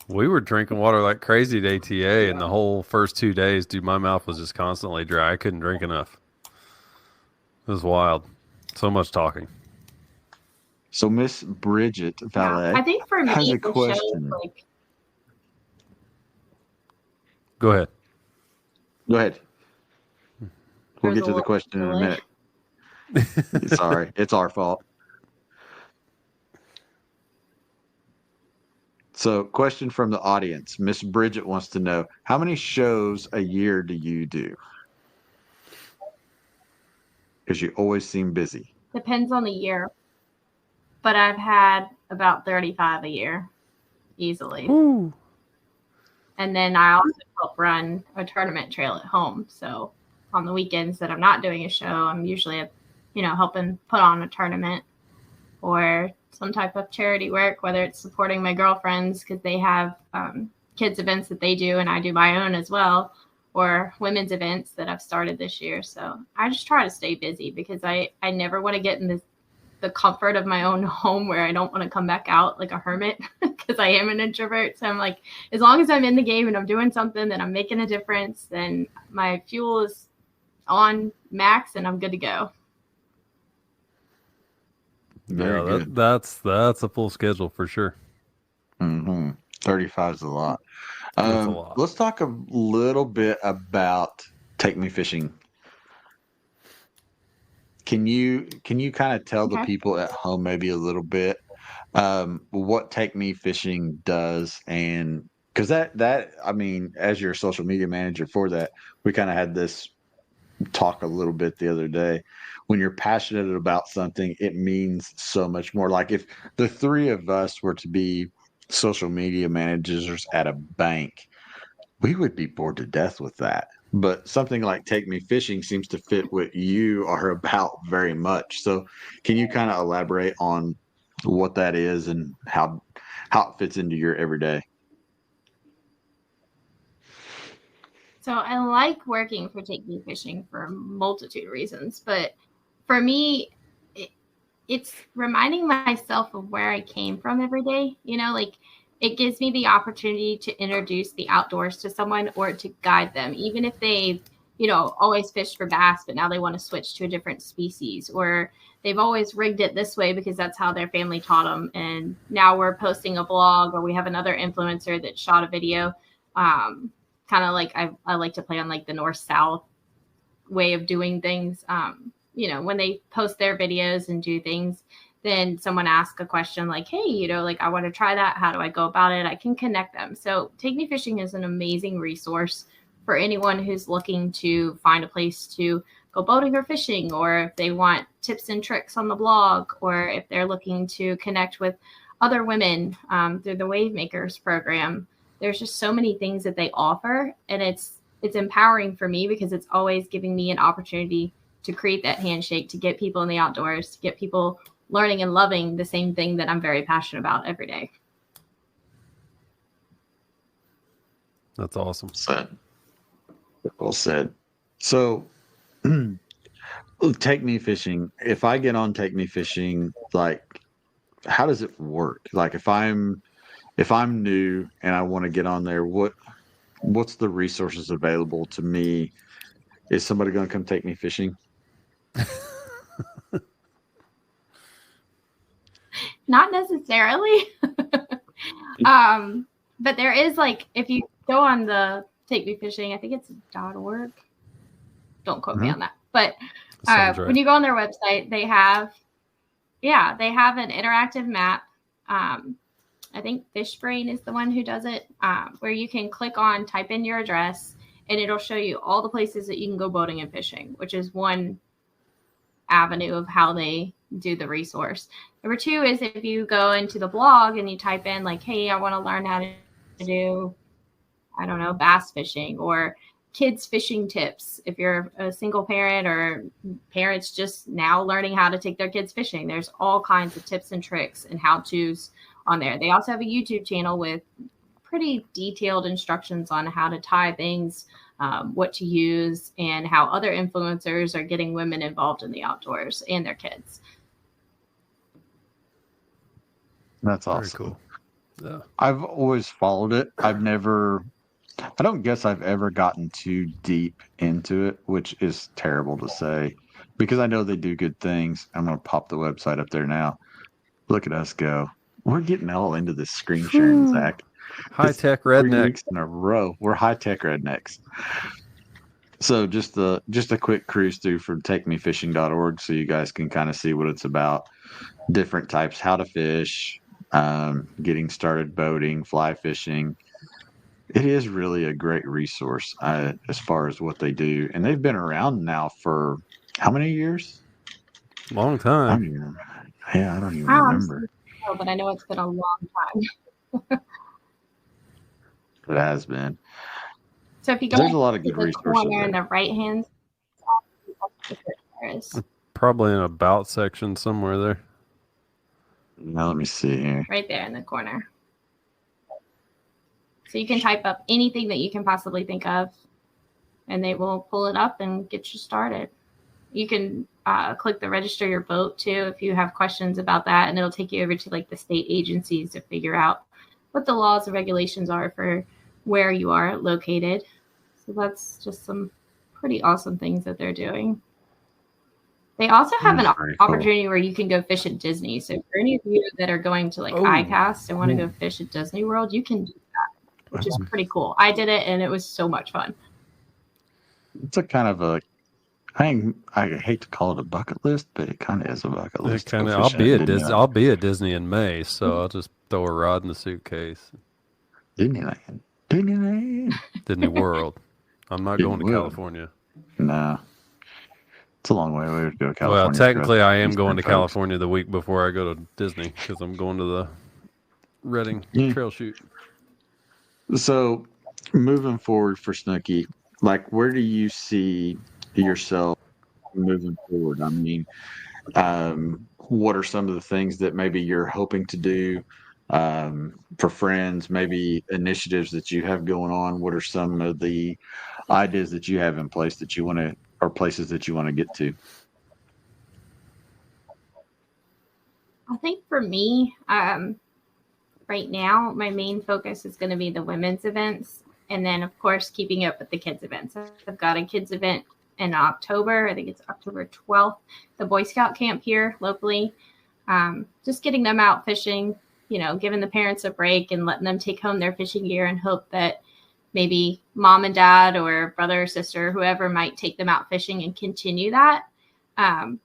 We were drinking water like crazy at ATA, and the whole first 2 days, dude, my mouth was just constantly dry. I couldn't drink enough. It was wild. So much talking.
So Miss Bridget Valet,
I think for me,
has a
the
question.
show,
Go ahead.
We'll get to the question in a minute. Sorry, it's our fault. So, question from the audience. Miss Bridget wants to know, how many shows a year do you do? Because you always seem busy.
Depends on the year. But I've had about 35 a year, easily.
Ooh.
And then I also help run a tournament trail at home. So on the weekends that I'm not doing a show, I'm usually, helping put on a tournament or some type of charity work, whether it's supporting my girlfriends because they have kids events that they do and I do my own as well, or women's events that I've started this year. So I just try to stay busy because I never want to get in the comfort of my own home where I don't want to come back out like a hermit because I am an introvert. So I'm like, as long as I'm in the game and I'm doing something that I'm making a difference, then my fuel is on max and I'm good to go.
Very good.
That's a full schedule for sure.
35 is a lot.
That's a lot.
Let's talk a little bit about Take Me Fishing. Can you kind of tell the people at home maybe a little bit what Take Me Fishing does? And because that I mean, as your social media manager for that, we kind of had this talk a little bit the other day. When you're passionate about something, it means so much more. Like if the three of us were to be social media managers at a bank, we would be bored to death with that. but something like Take Me Fishing seems to fit what you are about very much. So can you kind of elaborate on what that is and how it fits into your everyday?
So I like working for Take Me Fishing for a multitude of reasons, but for me, it's reminding myself of where I came from every day. You know, like it gives me the opportunity to introduce the outdoors to someone or to guide them, even if they, always fished for bass, but now they want to switch to a different species, or they've always rigged it this way because that's how their family taught them. And now we're posting a blog, or we have another influencer that shot a video. Kind of like I like to play on like the north-south way of doing things. When they post their videos and do things, then someone asks a question like, hey, like I want to try that. How do I go about it? I can connect them. So Take Me Fishing is an amazing resource for anyone who's looking to find a place to go boating or fishing, or if they want tips and tricks on the blog, or if they're looking to connect with other women through the Wave Makers program. There's just so many things that they offer, and it's empowering for me because it's always giving me an opportunity to create that handshake, to get people in the outdoors, to get people learning and loving the same thing that I'm very passionate about every day.
That's awesome.
Well said. So Take Me Fishing, if I get on Take Me Fishing, like how does it work? Like if I'm new and I want to get on there, what's the resources available to me? Is somebody going to come take me fishing?
Not necessarily. But there is, like, if you go on the Take Me Fishing, I think it's .org. Don't quote me on that. But
right.
When you go on their website, they have an interactive map. I think Fishbrain is the one who does it, where you can type in your address, and it'll show you all the places that you can go boating and fishing, which is one avenue of how they do the resource. Number two is if you go into the blog and you type in like, hey, I want to learn how to do, I don't know, bass fishing or kids fishing tips. If you're a single parent or parents just now learning how to take their kids fishing, there's all kinds of tips and tricks and how-tos on there. They also have a YouTube channel with pretty detailed instructions on how to tie things, what to use, and how other influencers are getting women involved in the outdoors and their kids.
That's awesome.
Very cool. Yeah.
I've always followed it. I don't guess I've ever gotten too deep into it, which is terrible to say because I know they do good things. I'm going to pop the website up there now. Look at us go. We're getting all into this screen sharing, Zach.
High-tech
3
redneck.
weeks in a row. We're high-tech rednecks. So just a quick cruise through from takemefishing.org so you guys can kind of see what it's about. Different types, how to fish, getting started boating, fly fishing. It is really a great resource as far as what they do. And they've been around now for how many years?
Long time.
I don't even remember.
But I know it's been a long time.
It has been.
So if you go
There's a lot of good
to the
resources
corner in
there.
the right hand side,
Probably an about section somewhere there.
Now let me see here.
right there in the corner. So you can type up anything that you can possibly think of, and they will pull it up and get you started. You can click the register your boat too if you have questions about that, and it'll take you over to like the state agencies to figure out what the laws and regulations are for where you are located. So that's just some pretty awesome things that they're doing. They also have an opportunity where you can go fish at Disney. So for any of you that are going to like ICAST and want to go fish at Disney World, you can do that, which is pretty cool. I did it and it was so much fun.
It's a kind of a, I hate to call it a bucket list, but it kind of is a bucket list.
I'll be at Disney in May, so I'll just throw a rod in the suitcase.
Disneyland.
Disney World. I'm not going to California.
No. It's a long way to go to California.
Well, technically, I am going to California the week before I go to Disney because I'm going to the Reading trail shoot.
So, moving forward for Snookie, like, where do you see yourself moving forward? I mean, what are some of the things that maybe you're hoping to do for friends, maybe initiatives that you have going on? What are some of the ideas that you have in place that you want to, or places that you want to get to?
I think for me, right now, my main focus is going to be the women's events. And then, of course, keeping up with the kids' events. I've got a kids' event in October. I think it's October 12th, the Boy Scout camp here locally. Just getting them out fishing, giving the parents a break and letting them take home their fishing gear and hope that maybe mom and dad or brother or sister, whoever might take them out fishing and continue that.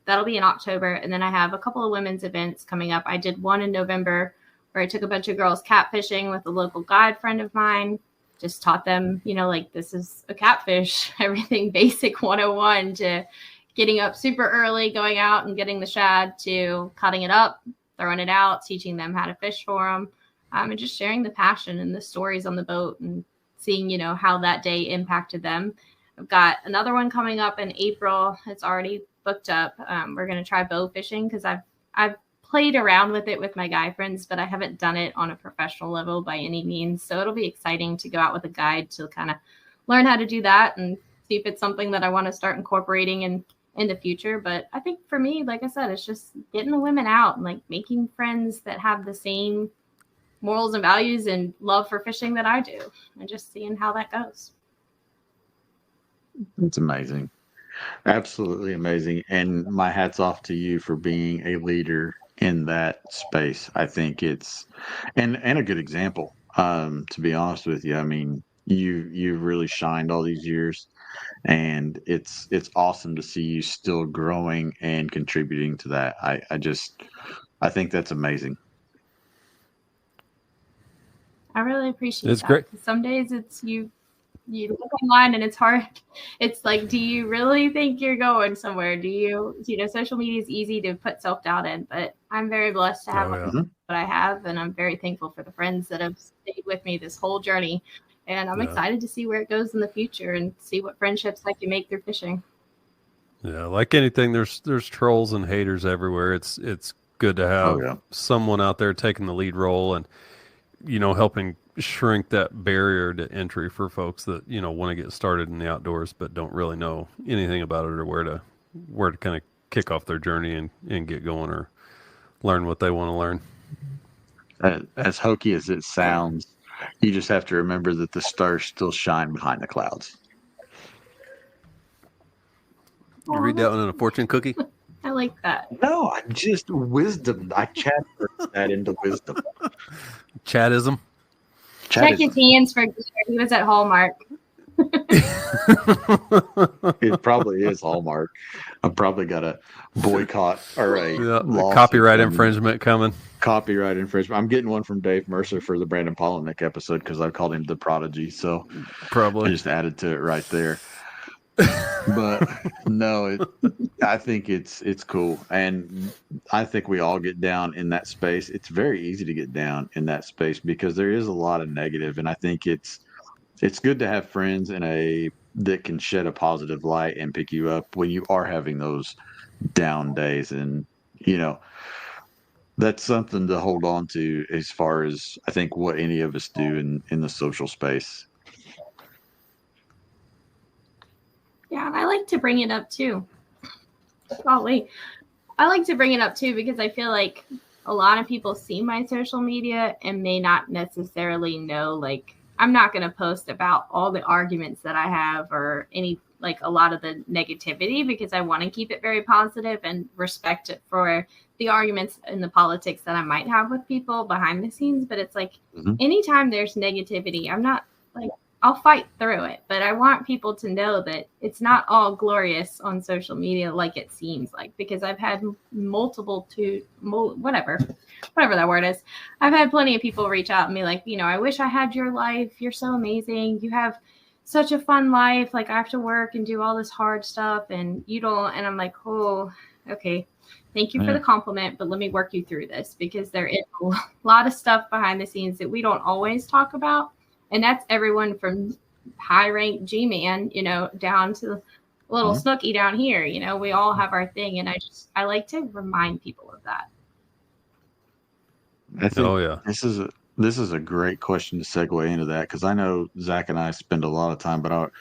That'll be in October. And then I have a couple of women's events coming up. I did one in November where I took a bunch of girls catfishing with a local guide friend of mine. Just taught them, this is a catfish, everything basic 101 to getting up super early, going out and getting the shad to cutting it up, throwing it out, teaching them how to fish for them, and just sharing the passion and the stories on the boat and seeing, how that day impacted them. I've got another one coming up in April. It's already booked up. We're going to try bow fishing because I've played around with it with my guy friends, but I haven't done it on a professional level by any means. So it'll be exciting to go out with a guide to kind of learn how to do that and see if it's something that I want to start incorporating in the future. But I think for me, like I said, it's just getting the women out and like making friends that have the same morals and values and love for fishing that I do, and just seeing how that goes.
It's amazing. Absolutely amazing. And my hat's off to you for being a leader in that space. I think it's and a good example. To be honest with you, I mean, you've really shined all these years, and it's awesome to see you still growing and contributing to that. I think that's amazing.
I really appreciate
It's
that.
great.
Some days it's you look online and it's hard. It's like, do you really think you're going somewhere? Do you social media is easy to put self-doubt in, but I'm very blessed to have what I have. And I'm very thankful for the friends that have stayed with me this whole journey. And I'm excited to see where it goes in the future and see what friendships I can make through fishing.
Yeah. Like anything, there's trolls and haters everywhere. It's good to have someone out there taking the lead role and, helping shrink that barrier to entry for folks that want to get started in the outdoors but don't really know anything about it or where to kind of kick off their journey and get going or learn what they want to learn.
As hokey as it sounds, you just have to remember that the stars still shine behind the clouds.
You read that one in a fortune cookie?
I like that.
No, I just wisdom. I channeled that into wisdom.
Chatism.
Check his hands for he was at Hallmark.
It probably is Hallmark. I've probably got a boycott or a
copyright infringement coming.
Copyright infringement. I'm getting one from Dave Mercer for the Brandon Polinick episode because I called him the Prodigy. So
probably
I just added to it right there. But no, I think it's cool, and I think we all get down in that space. It's very easy to get down in that space because there is a lot of negative, and I think it's good to have friends that can shed a positive light and pick you up when you are having those down days, and that's something to hold on to as far as I think what any of us do in the social space.
Yeah, and I like to bring it up too. Golly. I like to bring it up too because I feel like a lot of people see my social media and may not necessarily know, like, I'm not going to post about all the arguments that I have or a lot of the negativity because I want to keep it very positive and respect it for the arguments and the politics that I might have with people behind the scenes. But it's like anytime there's negativity, I'm not like, I'll fight through it, but I want people to know that it's not all glorious on social media like it seems like, because I've had whatever that word is. I've had plenty of people reach out and be like, I wish I had your life. You're so amazing. You have such a fun life. Like, I have to work and do all this hard stuff and you don't. And I'm like, oh, okay. Thank you for the compliment, but let me work you through this because there is a lot of stuff behind the scenes that we don't always talk about. And that's everyone from high rank G-man, you know, down to little Snookie down here. You know, we all have our thing, and I like to remind people of that.
I think this is a great question to segue into that, because I know Zach and I spend a lot of time, but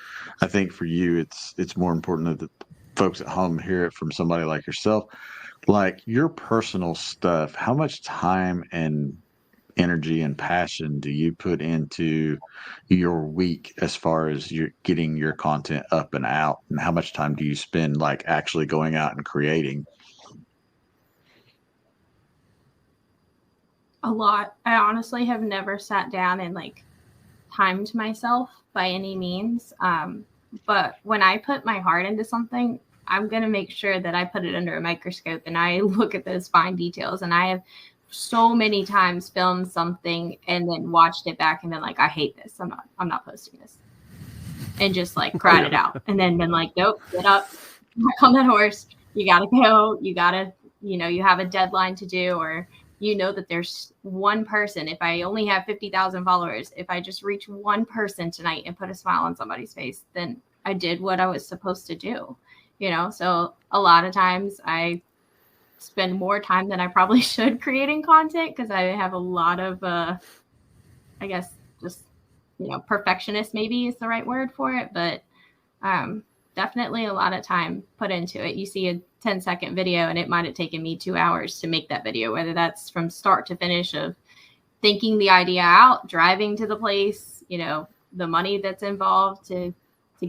I think for you it's more important that the folks at home hear it from somebody like yourself. Like your personal stuff, how much time and energy and passion do you put into your week as far as you're getting your content up and out, and how much time do you spend like actually going out and creating?
A lot. I honestly have never sat down and like timed myself by any means. But when I put my heart into something, I'm going to make sure that I put it under a microscope and I look at those fine details. And I have so many times filmed something and then watched it back and been like, I hate this. I'm not posting this. And just like cried it out. And then been like, nope, get up, back on that horse. You got to go. You got to, you know, you have a deadline to do, or you know that there's one person. If I only have 50,000 followers, if I just reach one person tonight and put a smile on somebody's face, then I did what I was supposed to do, you know? So a lot of times I spend more time than I probably should creating content, because I have a lot of, I guess, just, you know, perfectionist maybe is the right word for it, but definitely a lot of time put into it. You see a 10-second video and it might have taken me 2 hours to make that video, whether that's from start to finish of thinking the idea out, driving to the place, you know, the money that's involved to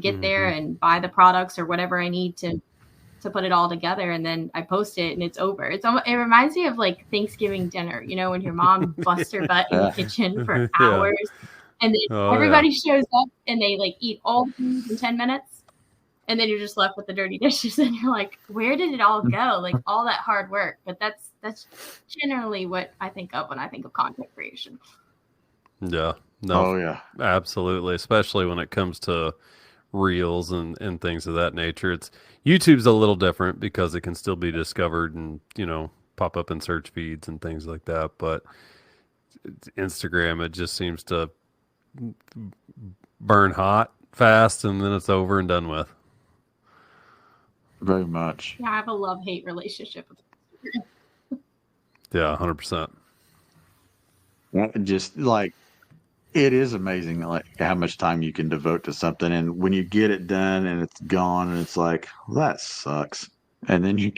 get there and buy the products or whatever I need to put it all together. And then I post it and it's over. It reminds me of like Thanksgiving dinner, you know, when your mom busts her butt in the kitchen for hours and then everybody shows up and they like eat all the food in 10 minutes. And then you're just left with the dirty dishes and you're like, where did it all go? Like all that hard work. But that's generally what I think of when I think of content creation.
Yeah. No. Absolutely. Especially when it comes to reels and things of that nature. It's YouTube's a little different because it can still be discovered and, you know, pop up in search feeds and things like that. But Instagram, it just seems to burn hot fast and then it's over and done with.
Very much.
Yeah, I have a love-hate relationship with Instagram.
Yeah, 100%.
Just like, it is amazing like how much time you can devote to something, and when you get it done and it's gone and it's like, well, that sucks, and then you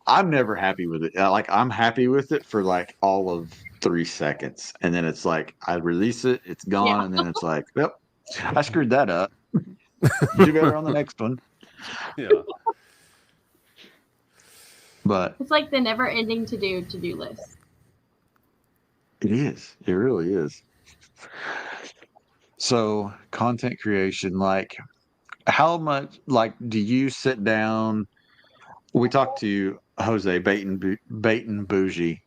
I'm never happy with it. Like I'm happy with it for like all of 3 seconds, and then it's like I release it, it's gone, and then it's like, yep, I screwed that up. Do better on the next one.
Yeah.
But
it's like the never-ending to-do list.
It is. It really is. So, content creation, like, how much, like, do you sit down? We talked to Jose Bait and Bougie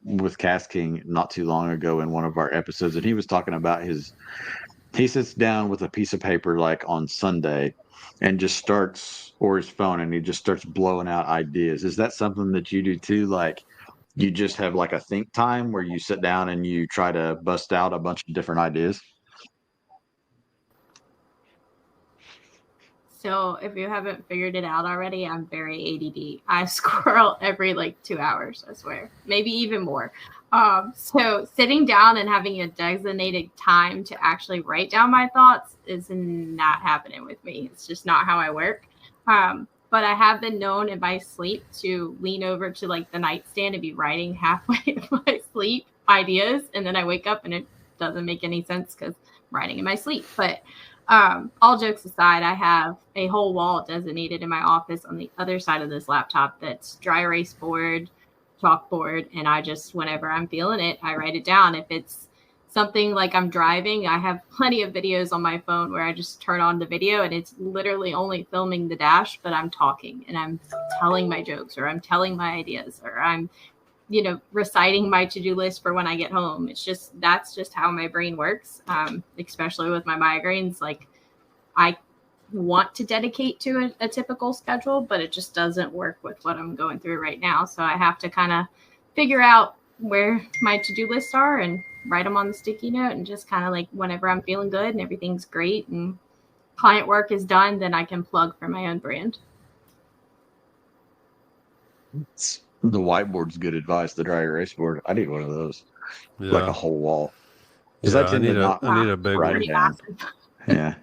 with Cast King not too long ago in one of our episodes, and he was talking about he sits down with a piece of paper like on Sunday and just starts, or his phone, and he just starts blowing out ideas. Is that something that you do too? Like, you just have like a think time where you sit down and you try to bust out a bunch of different ideas?
So if you haven't figured it out already, I'm very ADD. I squirrel every like 2 hours, I swear, maybe even more. So sitting down and having a designated time to actually write down my thoughts is not happening with me. It's just not how I work. But I have been known in my sleep to lean over to like the nightstand and be writing halfway in my sleep ideas. And then I wake up and it doesn't make any sense because I'm writing in my sleep. But all jokes aside, I have a whole wall designated in my office on the other side of this laptop that's dry erase board, chalkboard, and I just, whenever I'm feeling it, I write it down. If it's something like I'm driving, I have plenty of videos on my phone where I just turn on the video and it's literally only filming the dash, but I'm talking and I'm telling my jokes, or I'm telling my ideas, or I'm, you know, reciting my to-do list for when I get home. It's just, that's just how my brain works. Especially with my migraines, like I want to dedicate to a typical schedule, but it just doesn't work with what I'm going through right now. So I have to kind of figure out where my to-do lists are and write them on the sticky note, and just kind of like whenever I'm feeling good and everything's great and client work is done, then I can plug for my own brand.
The whiteboard's good advice. The dry erase board. I need one of those,
Yeah.
like a whole wall.
Yeah,
I tend to not
I need a big
write
one.
Pretty
down.
massive.
Yeah,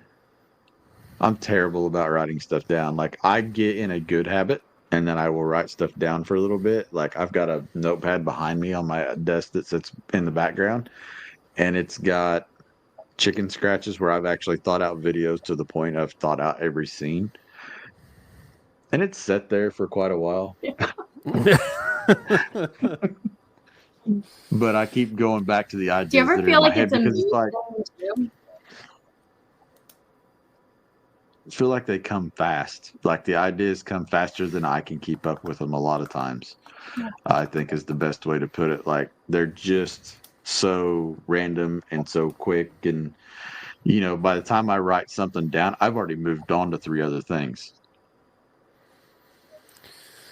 I'm terrible about writing stuff down. Like I get in a good habit, and then I will write stuff down for a little bit. Like I've got a notepad behind me on my desk that sits in the background, and it's got chicken scratches where I've actually thought out videos to the point I've thought out every scene. And it's sat there for quite a while. But I keep going back to the ideas
Do you ever
that are
feel
in my
like
head
it's a
because
me
it's like
thing too?
I feel like they come fast. Like the ideas come faster than I can keep up with them a lot of times.
Yeah.
I think is the best way to put it. Like they're just so random and so quick, and by the time I write something down, I've already moved on to 3 other things.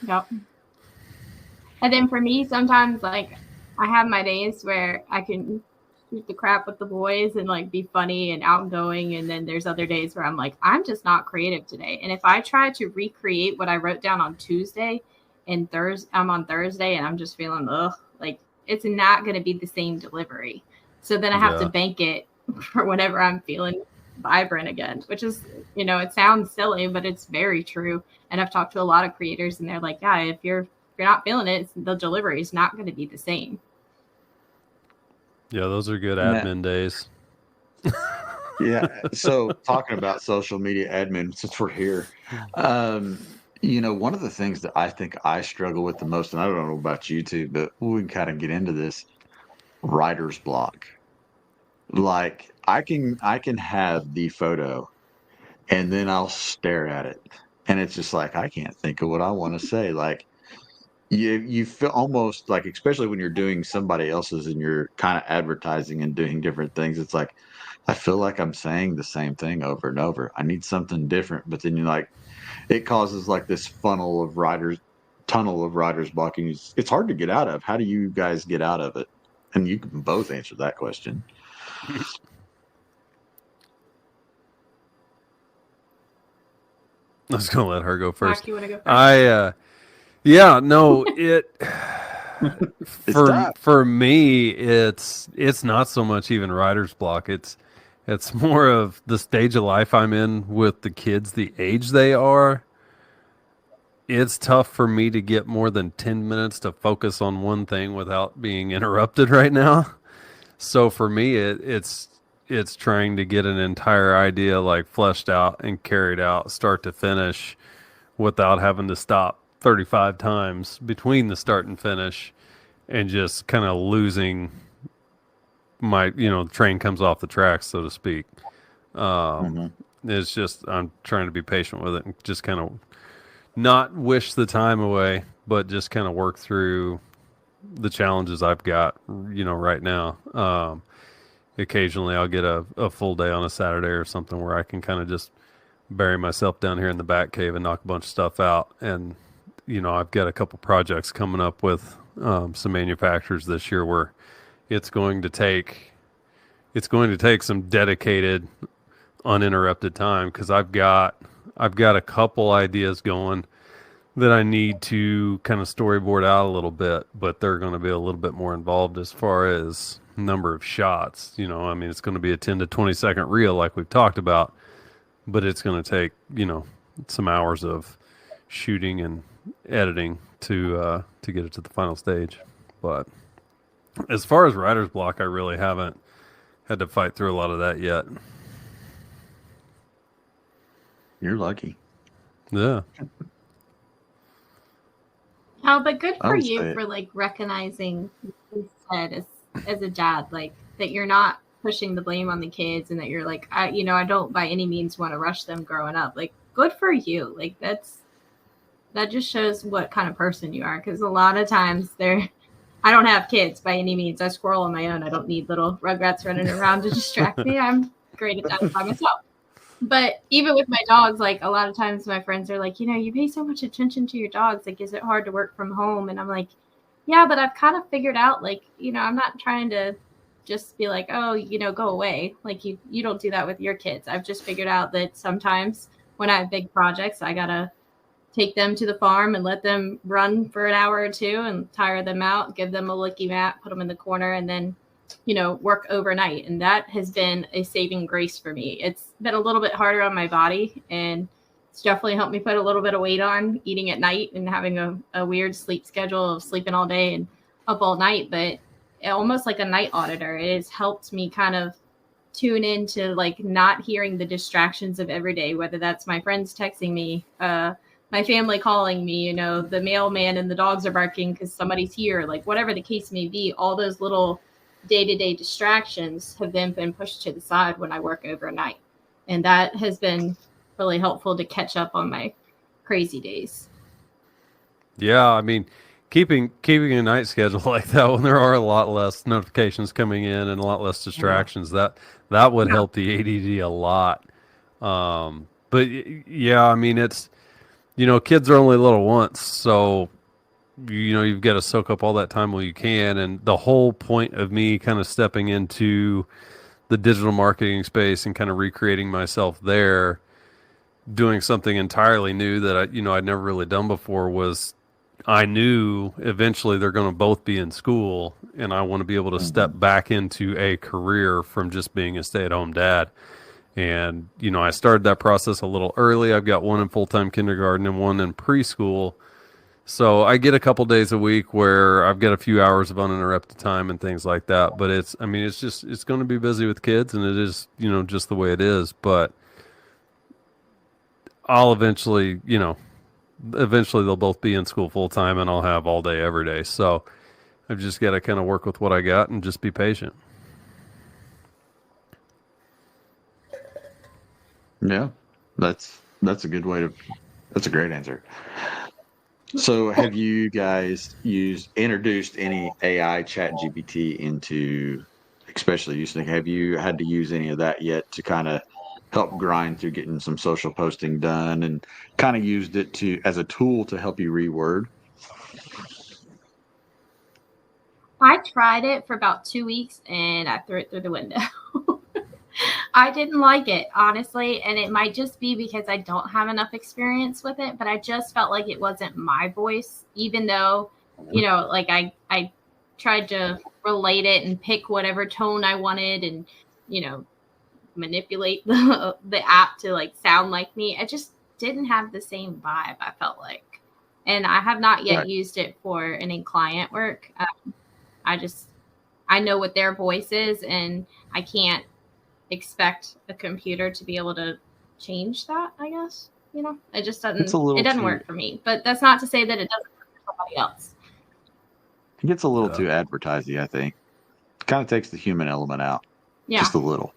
Yep. And then for me, sometimes like I have my days where I can shoot the crap with the boys and like be funny and outgoing, and then there's other days where I'm like, I'm just not creative today. And if I try to recreate what I wrote down on Tuesday and I'm on Thursday and I'm just feeling like it's not going to be the same delivery. So then I have to bank it for whenever I'm feeling vibrant again, which is, it sounds silly, but it's very true. And I've talked to a lot of creators and they're like, yeah, if you're not feeling it, the delivery is not going to be the same.
Yeah, those are good admin days.
Yeah. So talking about social media admin, since we're here, one of the things that I think I struggle with the most, and I don't know about you two, but we can kind of get into this, writer's block. Like I can have the photo and then I'll stare at it. And it's just like, I can't think of what I want to say. Like you feel almost like, especially when you're doing somebody else's and you're kind of advertising and doing different things, it's like, I feel like I'm saying the same thing over and over. I need something different. But then you're like, it causes like this tunnel of writer's blocking. It's hard to get out of. How do you guys get out of it? And you can both answer that question.
I was gonna let her go first.
Mark, you want to go first?
For me, it's not so much even writer's block. It's more of the stage of life I'm in with the kids, the age they are. It's tough for me to get more than 10 minutes to focus on one thing without being interrupted right now. So for me, it's trying to get an entire idea like fleshed out and carried out start to finish without having to stop 35 times between the start and finish and just kind of losing my, the train comes off the tracks, so to speak. It's just, I'm trying to be patient with it and just kind of not wish the time away, but just kind of work through the challenges I've got, right now. Occasionally I'll get a full day on a Saturday or something where I can kind of just bury myself down here in the back cave and knock a bunch of stuff out. And, I've got a couple projects coming up with some manufacturers this year where it's going to take some dedicated, uninterrupted time because I've got a couple ideas going that I need to kind of storyboard out a little bit, but they're going to be a little bit more involved as far as number of shots. It's going to be a 10 to 20 second reel like we've talked about, but it's going to take, some hours of shooting and editing to get it to the final stage. But as far as writer's block, I really haven't had to fight through a lot of that yet.
You're lucky.
Yeah.
Oh, but good for
I'll
you
say
for like recognizing, like you said, as a dad, like that you're not pushing the blame on the kids and that you're like, I don't by any means want to rush them growing up. Like, good for you. Like that just shows what kind of person you are. Because a lot of times I don't have kids by any means. I squirrel on my own. I don't need little rugrats running around to distract me. I'm great at that by myself. But even with my dogs, like a lot of times my friends are like, you pay so much attention to your dogs. Like, is it hard to work from home? And I'm like, Yeah, but I've kind of figured out, like, I'm not trying to just be like, oh, go away. Like you don't do that with your kids. I've just figured out that sometimes when I have big projects, I gotta take them to the farm and let them run for an hour or two and tire them out, give them a licky mat, put them in the corner, and then, work overnight. And that has been a saving grace for me. It's been a little bit harder on my body, and it's definitely helped me put a little bit of weight on, eating at night and having a weird sleep schedule of sleeping all day and up all night. But almost like a night auditor, it has helped me kind of tune into like not hearing the distractions of every day, whether that's my friends texting me, my family calling me, the mailman and the dogs are barking because somebody's here, like whatever the case may be. All those little day-to-day distractions have then been pushed to the side when I work overnight. And that has been really helpful to catch up on my crazy days.
Yeah, I mean, keeping a night schedule like that when there are a lot less notifications coming in and a lot less distractions, that would help the ADD a lot. But yeah, I mean, it's, kids are only little once, so you've got to soak up all that time while you can. And the whole point of me kind of stepping into the digital marketing space and kind of recreating myself there, doing something entirely new that I'd never really done before, was I knew eventually they're going to both be in school, and I want to be able to step back into a career from just being a stay-at-home dad. And, I started that process a little early. I've got one in full-time kindergarten and one in preschool. So I get a couple days a week where I've got a few hours of uninterrupted time and things like that. But it's going to be busy with kids, and it is, just the way it is. But I'll eventually they'll both be in school full-time, and I'll have all day, every day. So I've just got to kind of work with what I got and just be patient.
Yeah, that's a good way to. That's a great answer. So, have you guys introduced any AI chat GPT into, especially you, Snookie? Have you had to use any of that yet to kind of help grind through getting some social posting done, and kind of used it as a tool to help you reword?
I tried it for about 2 weeks and I threw it through the window. I didn't like it, honestly, and it might just be because I don't have enough experience with it, but I just felt like it wasn't my voice, even though, like I tried to relate it and pick whatever tone I wanted and, manipulate the app to like sound like me. I just didn't have the same vibe, I felt like. And I have not yet used it for any client work. I know what their voice is, and I can't expect a computer to be able to change that, I guess. It just doesn't work for me. But that's not to say that it doesn't work for somebody else.
It gets a little too advertising, I think. It kind of takes the human element out.
Yeah.
Just a little.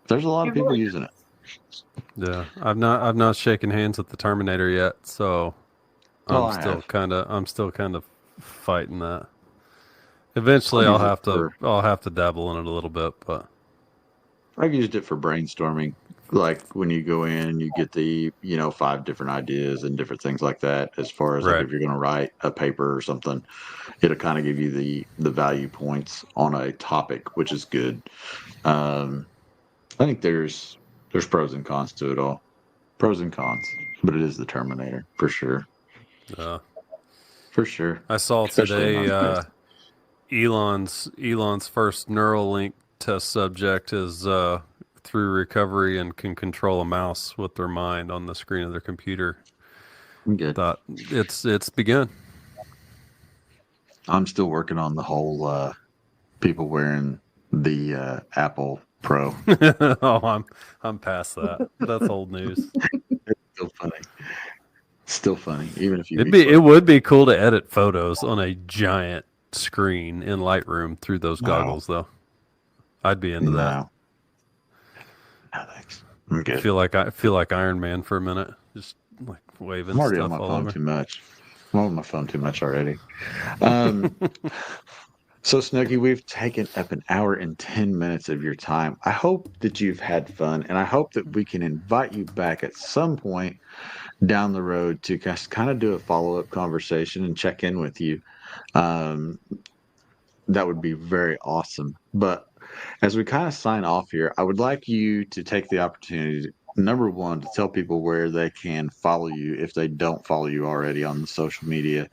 There's a lot of people using it.
Yeah. I've not shaken hands with the Terminator yet, so I'm still kind of fighting that. Eventually I'll have to dabble in it a little bit, but
I've used it for brainstorming. Like when you go in, you get the, 5 different ideas and different things like that. As far as like if you're going to write a paper or something, it'll kind of give you the value points on a topic, which is good. I think there's pros and cons to it all. Pros and cons, but it is the Terminator for sure.
Yeah,
for sure.
I saw today Elon's first Neuralink test subject is through recovery and can control a mouse with their mind on the screen of their computer.
Good.
It's begun.
I'm still working on the whole people wearing the Apple Pro.
Oh, I'm past that. That's old news.
It's still funny. Even if
it would be cool to edit photos on a giant screen in Lightroom through those goggles, though. I'd be into that.
No, thanks. I'm good.
I feel like Iron Man for a minute, just like waving
I'm already
stuff
on my
all
phone
over.
too much. I'm on my phone too much already. So, Snookie, we've taken up an hour and 10 minutes of your time. I hope that you've had fun, and I hope that we can invite you back at some point down the road to kind of do a follow-up conversation and check in with you. That would be very awesome. But as we kind of sign off here, I would like you to take the opportunity, number one, to tell people where they can follow you if they don't follow you already on the social media.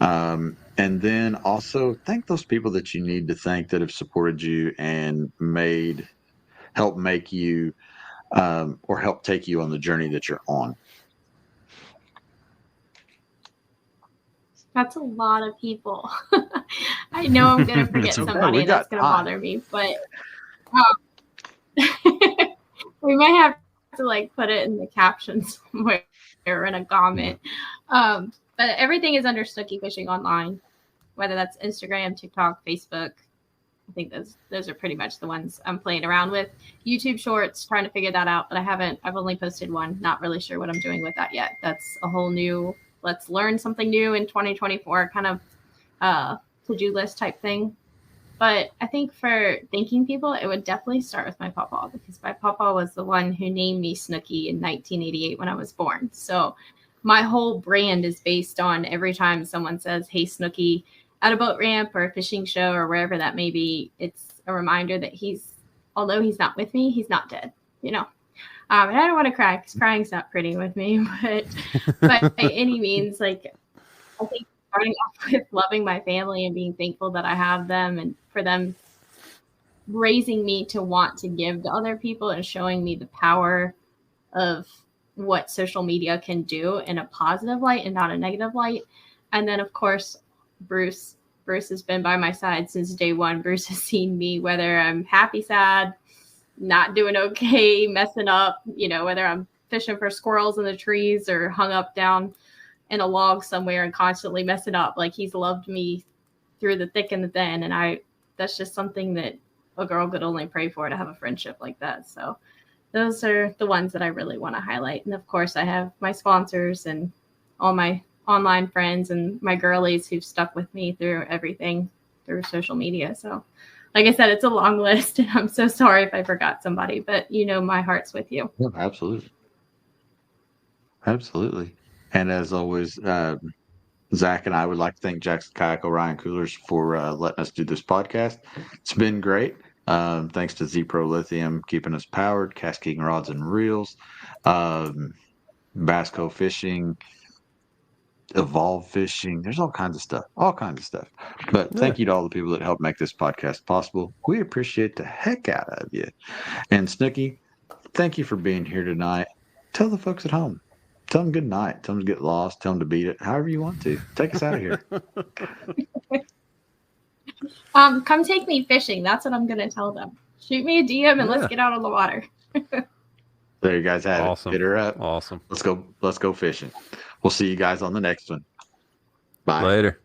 And then also thank those people that you need to thank that have supported you and help make you or help take you on the journey that you're on.
That's a lot of people. I know I'm going to forget somebody, and that's going to bother me, but we might have to like put it in the captions somewhere or in a comment. But everything is under Snookie Fishing online, whether that's Instagram, TikTok, Facebook. I think those are pretty much the ones I'm playing around with. YouTube Shorts, trying to figure that out, but I've only posted one. Not really sure what I'm doing with that yet. That's a whole new, let's learn something new in 2024 kind of to-do list type thing. But I think for thanking people, it would definitely start with my papa, because my papa was the one who named me Snookie in 1988 when I was born. So my whole brand is based on every time someone says, hey, Snookie, at a boat ramp or a fishing show or wherever that may be, it's a reminder that although he's not with me, he's not dead, you know. And I don't want to cry because crying's not pretty with me, but by any means, like, I think starting off with loving my family and being thankful that I have them and for them raising me to want to give to other people and showing me the power of what social media can do in a positive light and not a negative light. And then, of course, Bruce has been by my side since day one. Bruce has seen me, whether I'm happy, sad, not doing okay, messing up, you know, whether I'm fishing for squirrels in the trees or hung up down in a log somewhere and constantly messing up. Like, he's loved me through the thick and the thin. And that's just something that a girl could only pray for, to have a friendship like that. So those are the ones that I really want to highlight. And of course, I have my sponsors and all my online friends and my girlies who've stuck with me through everything through social media. So like I said, it's a long list, and I'm so sorry if I forgot somebody, but you know, my heart's with you.
Yeah, absolutely. Absolutely. And as always, Zach and I would like to thank Jackson Kayak Orion Coolers for letting us do this podcast. It's been great. Thanks to Z-Pro Lithium keeping us powered, Cascading Rods and Reels, Basco Fishing, Evolve Fishing. There's all kinds of stuff. But thank you to all the people that helped make this podcast possible. We appreciate the heck out of you. And Snookie, thank you for being here tonight. Tell the folks at home. Tell them good night. Tell them to get lost. Tell them to beat it. However you want to. Take us out of here.
Come take me fishing. That's what I'm going to tell them. Shoot me a DM and let's get out on the water.
There you guys have it. Hit her up.
Awesome.
Let's go fishing. We'll see you guys on the next one. Bye.
Later.